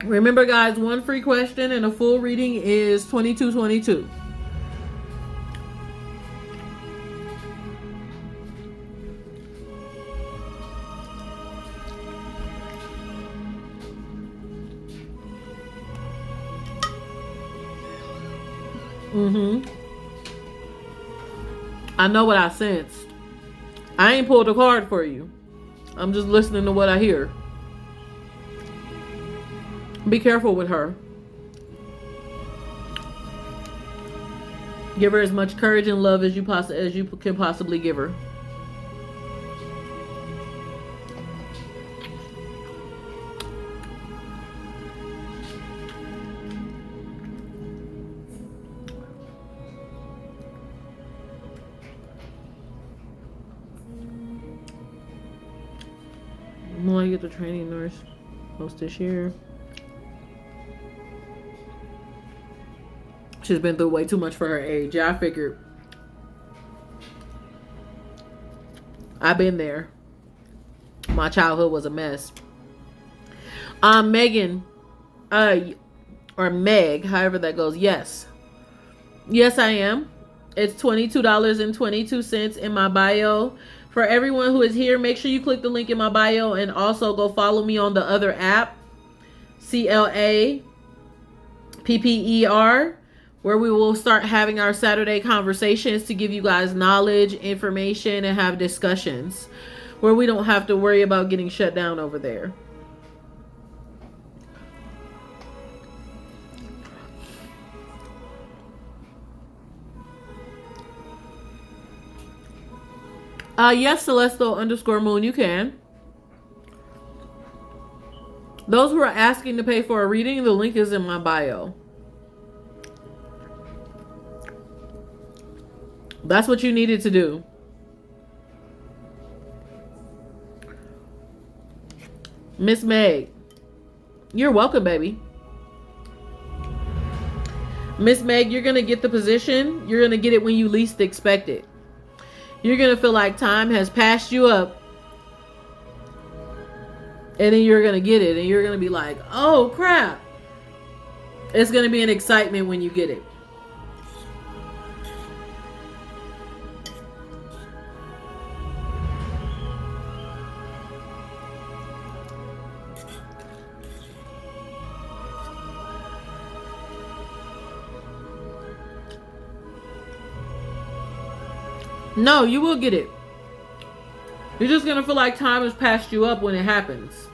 Remember, guys, one free question and a full reading is $22.22. I know what I sensed. I ain't pulled a card for you. I'm just listening to what I hear. Be careful with her. Give her as much courage and love as you can possibly give her. I get the training nurse post this year. She's been through way too much for her age. Yeah, I figured. I've been there. My childhood was a mess. Megan, or Meg, however that goes. Yes, I am. It's $22.22 in my bio. For everyone who is here, make sure you click the link in my bio and also go follow me on the other app, CLAPPER, where we will start having our Saturday conversations to give you guys knowledge, information, and have discussions where we don't have to worry about getting shut down over there. Yes, Celestial_Moon, you can. Those who are asking to pay for a reading, the link is in my bio. That's what you needed to do. Miss Meg, you're welcome, baby. Miss Meg, you're going to get the position. You're going to get it when you least expect it. You're going to feel like time has passed you up. And then you're going to get it. And you're going to be like, oh, crap. It's going to be an excitement when you get it. No, you will get it. You're just going to feel like time has passed you up when it happens.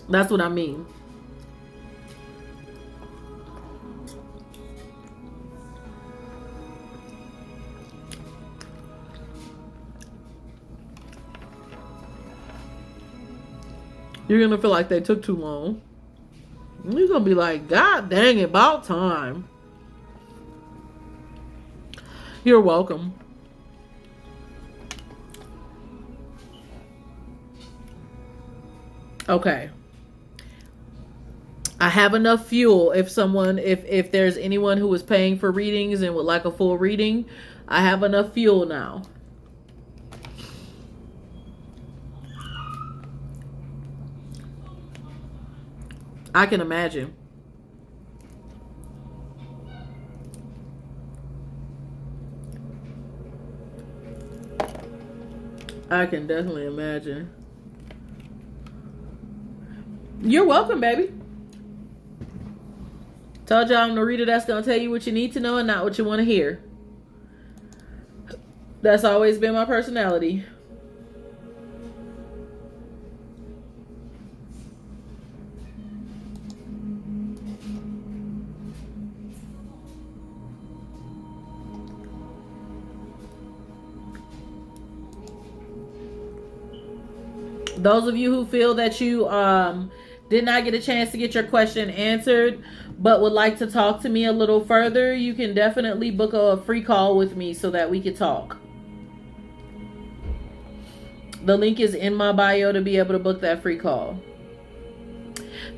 That's what I mean. You're going to feel like they took too long. You're going to be like, God dang it, about time. You're welcome. Okay. I have enough fuel if there's anyone who is paying for readings and would like a full reading, I have enough fuel now. I can imagine. I can definitely imagine. You're welcome, baby. Told y'all I'm the reader that's going to tell you what you need to know and not what you want to hear. That's always been my personality. Those of you who feel that you did not get a chance to get your question answered but would like to talk to me a little further, you can definitely book a free call with me so that we could talk. The link is in my bio to be able to book that free call.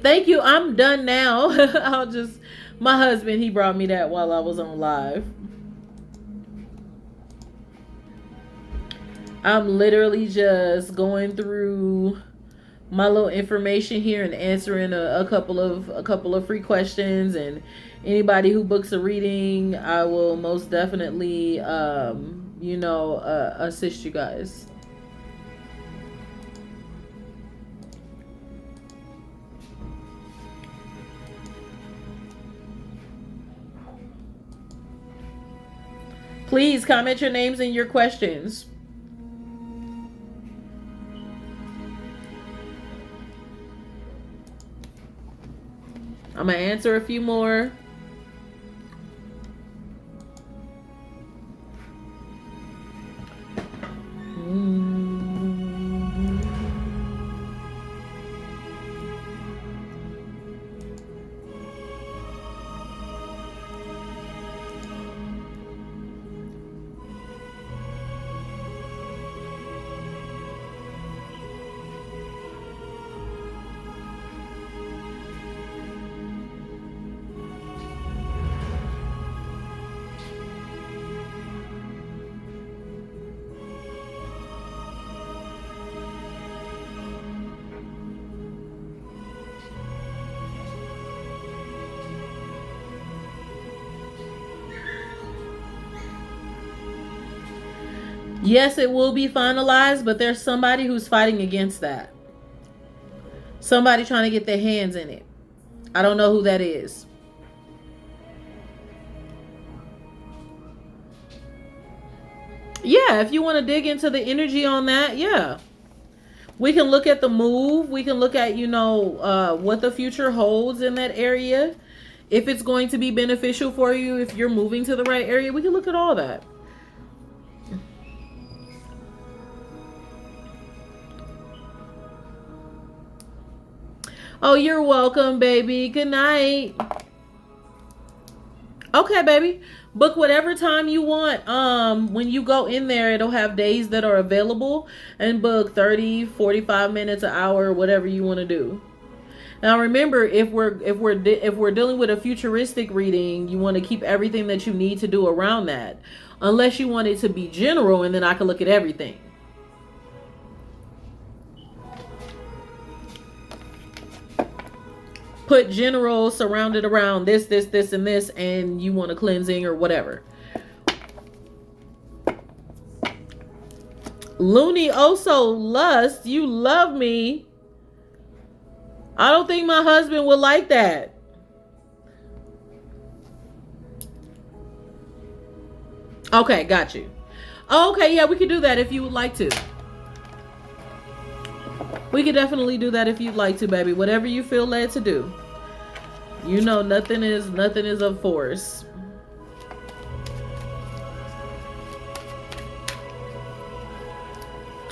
Thank you. I'm done now. My husband, he brought me that while I was on live. I'm literally just going through my little information here and answering a couple of free questions, and anybody who books a reading, I will most definitely assist you guys. Please comment your names and your questions. I'm going to answer a few more. Yes, it will be finalized, but there's somebody who's fighting against that. Somebody trying to get their hands in it. I don't know who that is. Yeah, if you want to dig into the energy on that, yeah. We can look at the move. We can look at, what the future holds in that area. If it's going to be beneficial for you, if you're moving to the right area, we can look at all that. Oh, you're welcome, baby. Good night. Okay, baby. Book whatever time you want. When you go in there, it'll have days that are available, and book 30, 45 minutes, an hour, whatever you want to do. Now remember, if we're dealing with a futuristic reading, you want to keep everything that you need to do around that. Unless you want it to be general, and then I can look at everything. Put general surrounded around this, and this, and you want a cleansing or whatever. Looney also lust. You love me. I don't think my husband would like that. Okay, got you. Okay, yeah, we could do that if you would like to. We could definitely do that if you'd like to, baby. Whatever you feel led to do. Nothing is of force.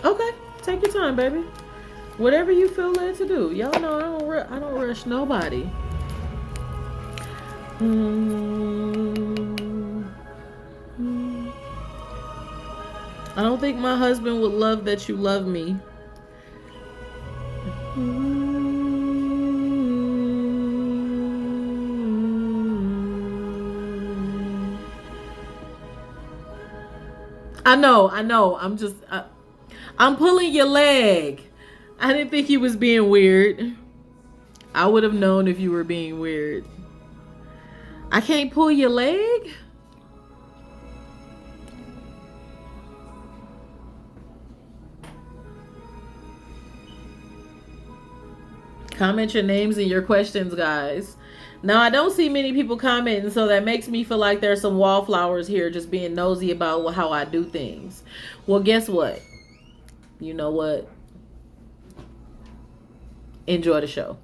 Okay, take your time, baby. Whatever you feel led to do. Y'all know I don't rush nobody. I don't think my husband would love that you love me. I know. I'm pulling your leg. I didn't think he was being weird. I would have known if you were being weird. I can't pull your leg? Comment your names and your questions, guys. Now, I don't see many people commenting, so that makes me feel like there's some wallflowers here just being nosy about how I do things. Well, guess what? You know what? Enjoy the show.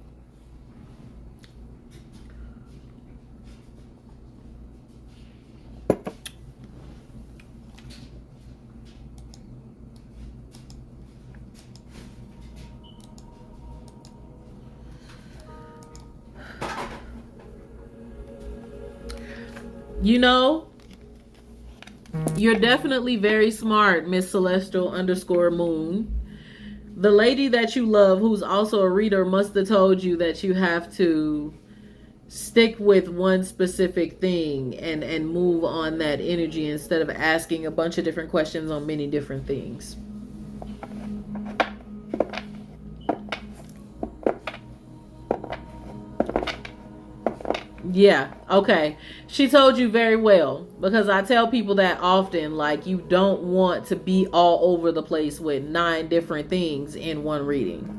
You know, you're definitely very smart, Miss Celestial _ Moon. The lady that you love, who's also a reader, must have told you that you have to stick with one specific thing and move on that energy instead of asking a bunch of different questions on many different things. Yeah, okay. She told you very well, because I tell people that often, like, you don't want to be all over the place with 9 different things in one reading.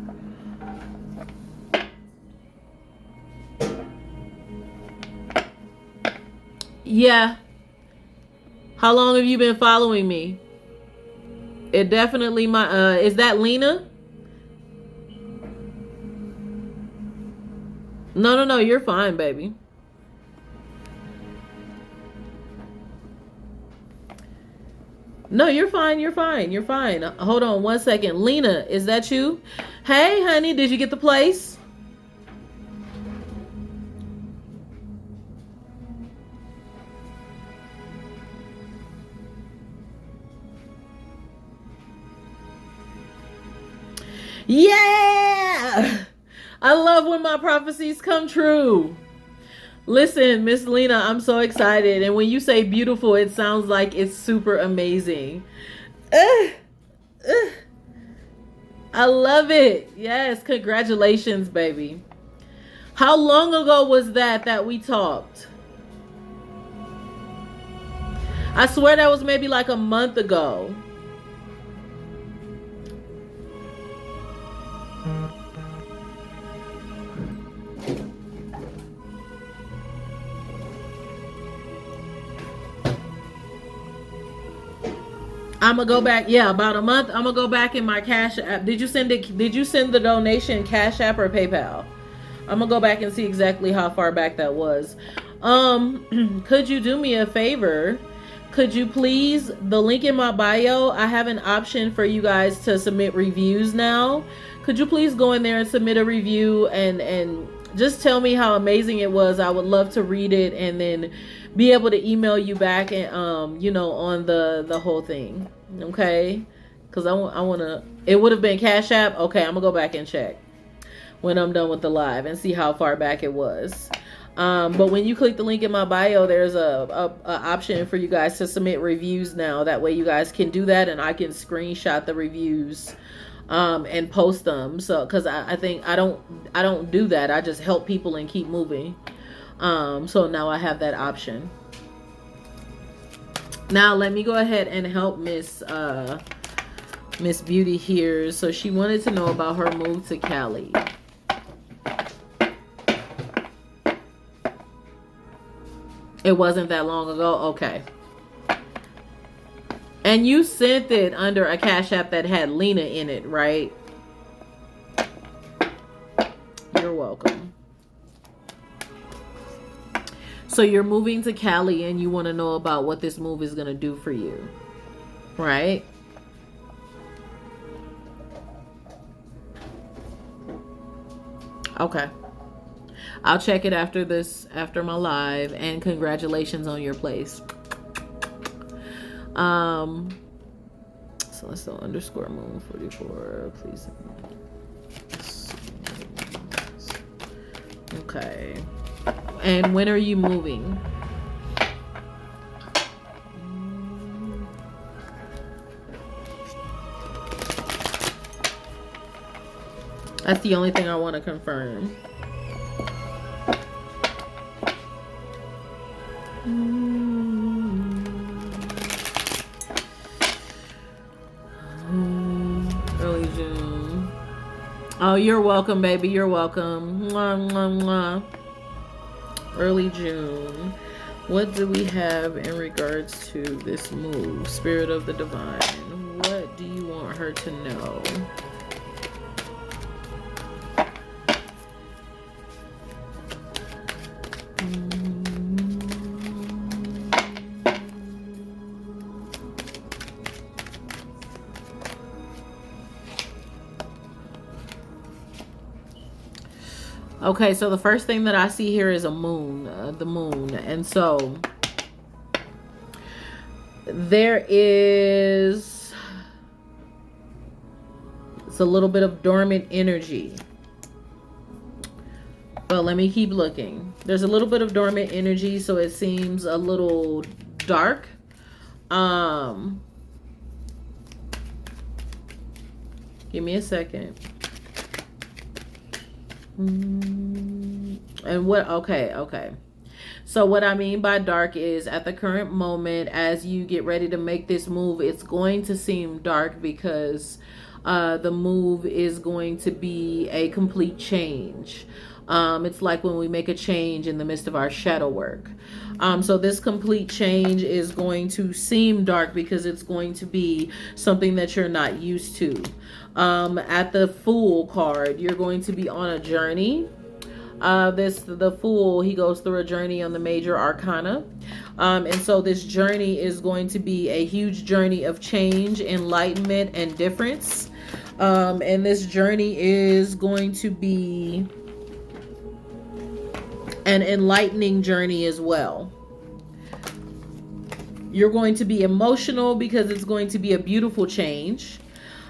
Yeah. How long have you been following me? It definitely is that Lena? No, you're fine, baby. No, you're fine. You're fine. You're fine. Hold on 1 second. Lena, is that you? Hey, honey, did you get the place? Yeah! I love when my prophecies come true. Listen, Miss Lena, I'm so excited. And when you say beautiful, it sounds like it's super amazing. I love it. Yes, congratulations, baby. How long ago was that we talked? I swear that was maybe like a month ago. I'm gonna go back. Yeah, about a month. I'm gonna go back in my Cash App. Did you send it? Did you send the donation Cash App or PayPal? I'm gonna go back and see exactly how far back that was. Could you do me a favor? Could you please, the link in my bio, I have an option for you guys to submit reviews now. Could you please go in there and submit a review and just tell me how amazing it was? I would love to read it and then be able to email you back and on the whole thing. Okay? Because I want to, it would have been Cash App. Okay, I'm gonna go back and check when I'm done with the live and see how far back it was. But when you click the link in my bio, there's a option for you guys to submit reviews now. That way you guys can do that and I can screenshot the reviews and post them. So because I think I don't do that. I just help people and keep moving. So now I have that option. Now let me go ahead and help Miss Beauty here. So she wanted to know about her move to Cali. It wasn't that long ago? Okay. And you sent it under a Cash App that had Lena in it, right? You're welcome. So you're moving to Cali and you want to know about what this move is going to do for you, right? Okay. I'll check it after my live, and congratulations on your place. So let's do _moon 44, please. Okay. And when are you moving? That's the only thing I want to confirm. Early June. Oh, you're welcome, baby. You're welcome. Mwah, mwah, mwah. Early June. What do we have in regards to this move? Spirit of the Divine. What do you want her to know? Okay, so the first thing that I see here is a moon, the moon. And so There is, it's a little bit of dormant energy. But let me keep looking. There's a little bit of dormant energy, so it seems a little dark. Give me a second. And what, okay. So what I mean by dark is at the current moment, as you get ready to make this move, it's going to seem dark because the move is going to be a complete change. It's like when we make a change in the midst of our shadow work. So this complete change is going to seem dark because it's going to be something that you're not used to. At the Fool card, you're going to be on a journey. The Fool, he goes through a journey on the major arcana. And so this journey is going to be a huge journey of change, enlightenment, and difference. And this journey is going to be an enlightening journey as well. You're going to be emotional because it's going to be a beautiful change.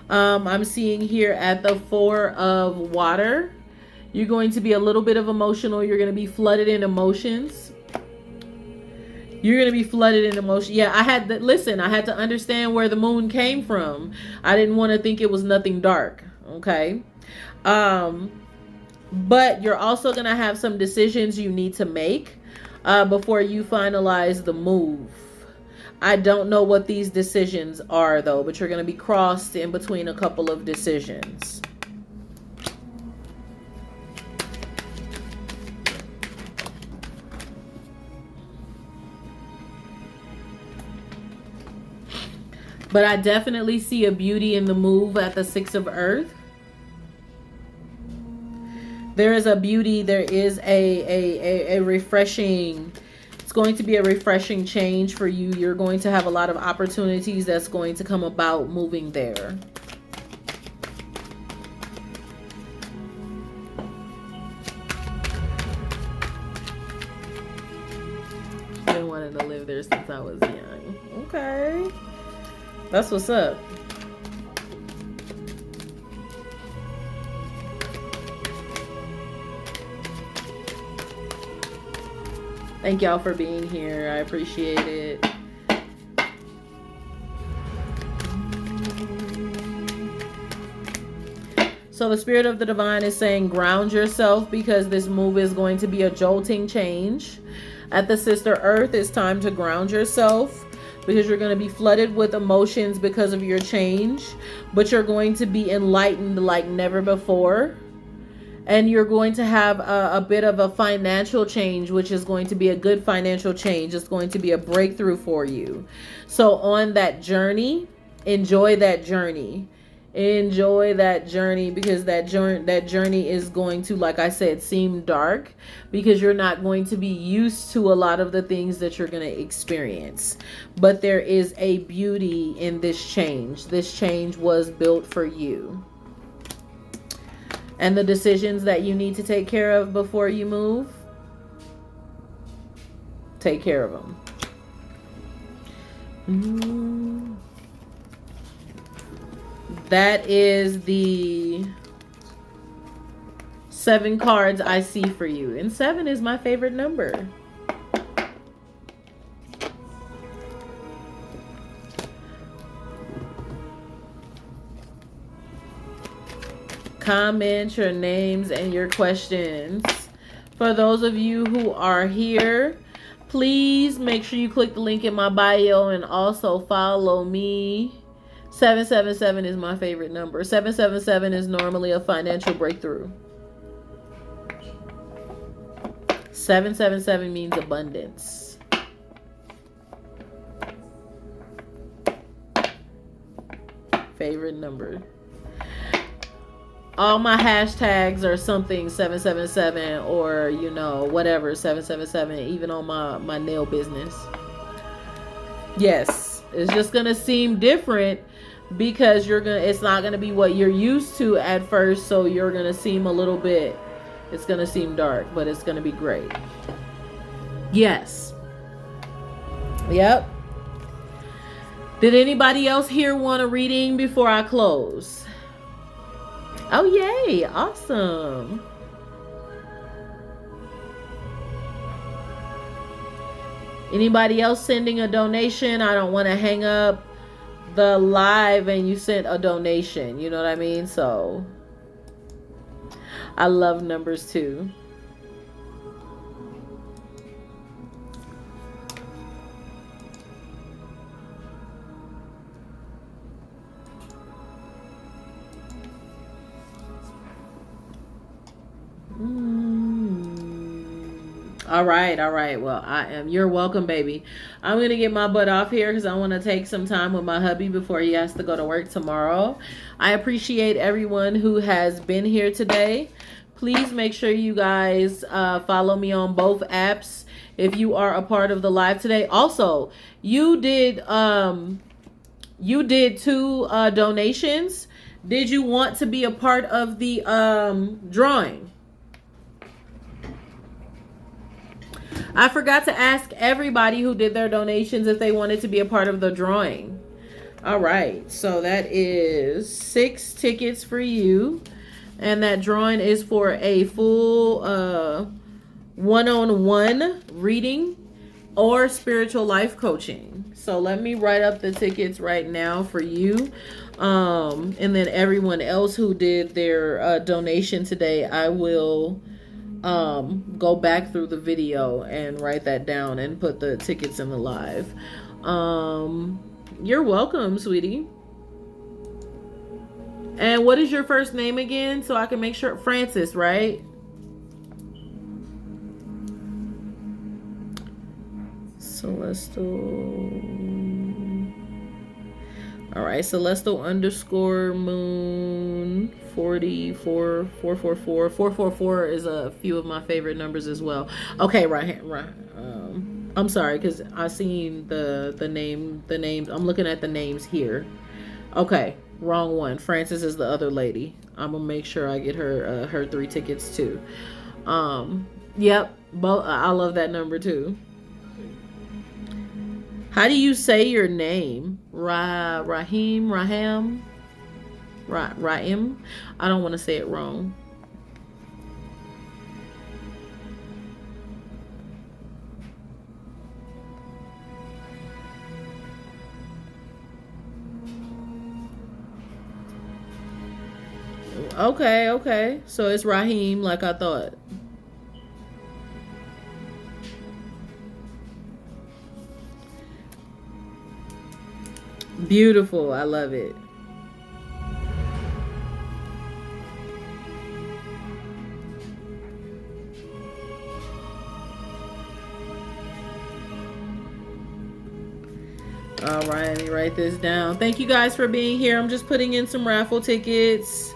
I'm seeing here at the Four of Water, you're going to be a little bit of emotional. You're going to be flooded in emotions. You're going to be flooded in emotion. Yeah, I had to understand where the moon came from. I didn't want to think it was nothing dark. Okay. But you're also going to have some decisions you need to make before you finalize the move. I don't know what these decisions are, though, but you're going to be crossed in between a couple of decisions. But I definitely see a beauty in the move at the Six of Earth. There is a beauty. There is a refreshing. It's going to be a refreshing change for you. You're going to have a lot of opportunities that's going to come about moving there. I've been wanting to live there since I was young. Okay. That's what's up. Thank y'all for being here. I appreciate it. So the Spirit of the Divine is saying ground yourself because this move is going to be a jolting change. At the Sister Earth, it's time to ground yourself because you're going to be flooded with emotions because of your change. But you're going to be enlightened like never before. And you're going to have a bit of a financial change, which is going to be a good financial change. It's going to be a breakthrough for you. So on that journey, enjoy that journey. Enjoy that journey because that journey is going to, like I said, seem dark because you're not going to be used to a lot of the things that you're going to experience. But there is a beauty in this change. This change was built for you. And the decisions that you need to take care of before you move, take care of them. That is the 7 cards I see for you. And 7 is my favorite number. Comment your names and your questions. For those of you who are here, please make sure you click the link in my bio and also follow me. 777 is my favorite number. 777 is normally a financial breakthrough. 777 means abundance. Favorite number. All my hashtags are something 777 or, you know, whatever 777, even on my nail business. Yes, it's just going to seem different because it's not going to be what you're used to at first. So you're going to seem a little bit, it's going to seem dark, but it's going to be great. Yes. Yep. Did anybody else here want a reading before I close? Oh, yay. Awesome. Anybody else sending a donation? I don't want to hang up the live and you sent a donation. You know what I mean? So I love numbers too. All right. Well, you're welcome, baby. I'm going to get my butt off here because I want to take some time with my hubby before he has to go to work tomorrow. I appreciate everyone who has been here today. Please make sure you guys follow me on both apps if you are a part of the live today. Also, you did 2 donations. Did you want to be a part of the drawing? I forgot to ask everybody who did their donations if they wanted to be a part of the drawing. All right. So that is 6 tickets for you. And that drawing is for a full one-on-one reading or spiritual life coaching. So let me write up the tickets right now for you. And then everyone else who did their donation today, I will go back through the video and write that down and put the tickets in the live. You're welcome, sweetie. And what is your first name again, so I can make sure? Francis, right? Celestial. All right, Celestial _ moon 44 444 444 is a few of my favorite numbers as well. Okay, right. I'm sorry because I seen the names. I'm looking at the names here. Okay, wrong one. Frances is the other lady. I'm gonna make sure I get her 3 tickets too. Yep, both. I love that number too. How do you say your name? Rahim? Raham? Raim? I don't want to say it wrong. Okay. So it's Rahim like I thought. Beautiful. I love it. All right, let me write this down. Thank you guys for being here. I'm just putting in some raffle tickets.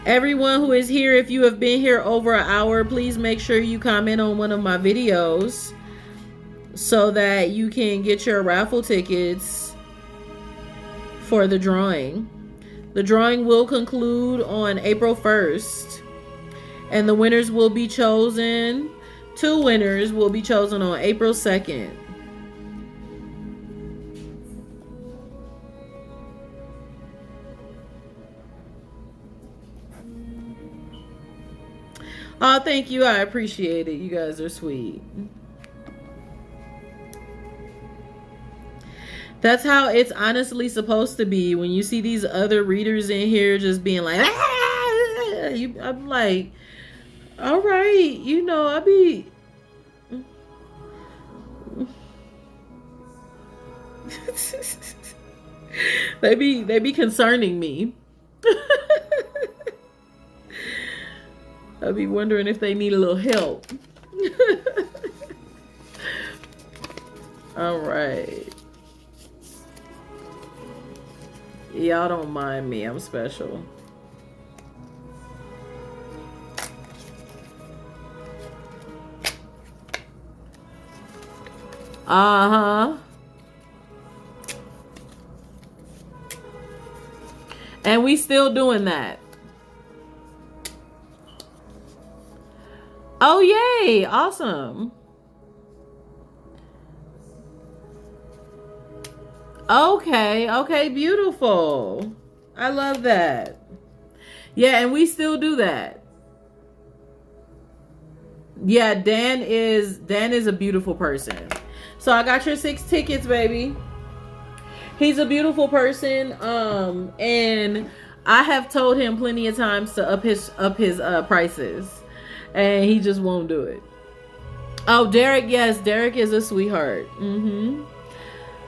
Everyone who is here, if you have been here over an hour, please make sure you comment on one of my videos so that you can get your raffle tickets for the drawing. The drawing will conclude on April 1st, and the winners will be chosen. 2 winners will be chosen on April 2nd. Oh, thank you. I appreciate it. You guys are sweet. That's how it's honestly supposed to be. When you see these other readers in here just being like, I'm like, all right, I be... they be concerning me. I be wondering if they need a little help. All right. Y'all don't mind me. I'm special. Uh-huh. And we still doing that. Oh, yay. Awesome. Okay, okay, beautiful. I love that. Yeah, and we still do that. Yeah, Dan is a beautiful person. So I got your 6 tickets, baby. He's a beautiful person. And I have told him plenty of times to up his prices. And he just won't do it. Oh, Derek, yes, Derek is a sweetheart.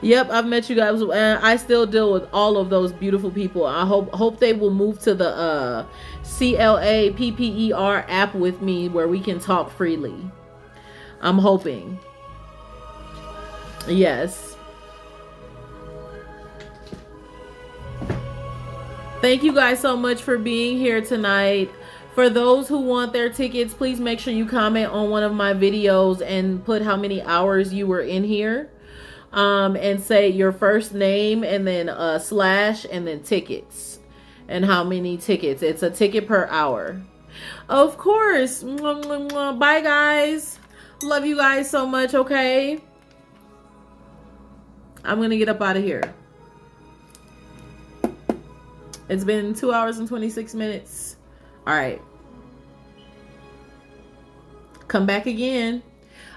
Yep, I've met you guys, and I still deal with all of those beautiful people. I hope they will move to the CLAPPER app with me, where we can talk freely. I'm hoping. Yes. Thank you guys so much for being here tonight. For those who want their tickets, please make sure you comment on one of my videos and put how many hours you were in here. And say your first name and then slash and then tickets and how many tickets. It's a ticket per hour. Of course. Bye, guys. Love you guys so much. Okay, I'm gonna get up out of here. It's been 2 hours and 26 minutes. All right, come back again.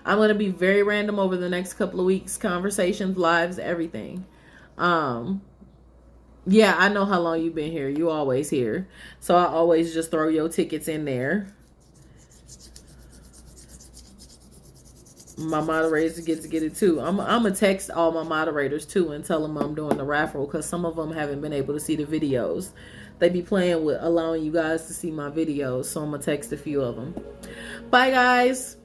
I'm going to be very random over the next couple of weeks. Conversations, lives, everything. Yeah, I know how long you've been here. You always here. So I always just throw your tickets in there. My moderators get to get it too. I'm going to text all my moderators too and tell them I'm doing the raffle, because some of them haven't been able to see the videos. They be playing with allowing you guys to see my videos. So I'm going to text a few of them. Bye, guys.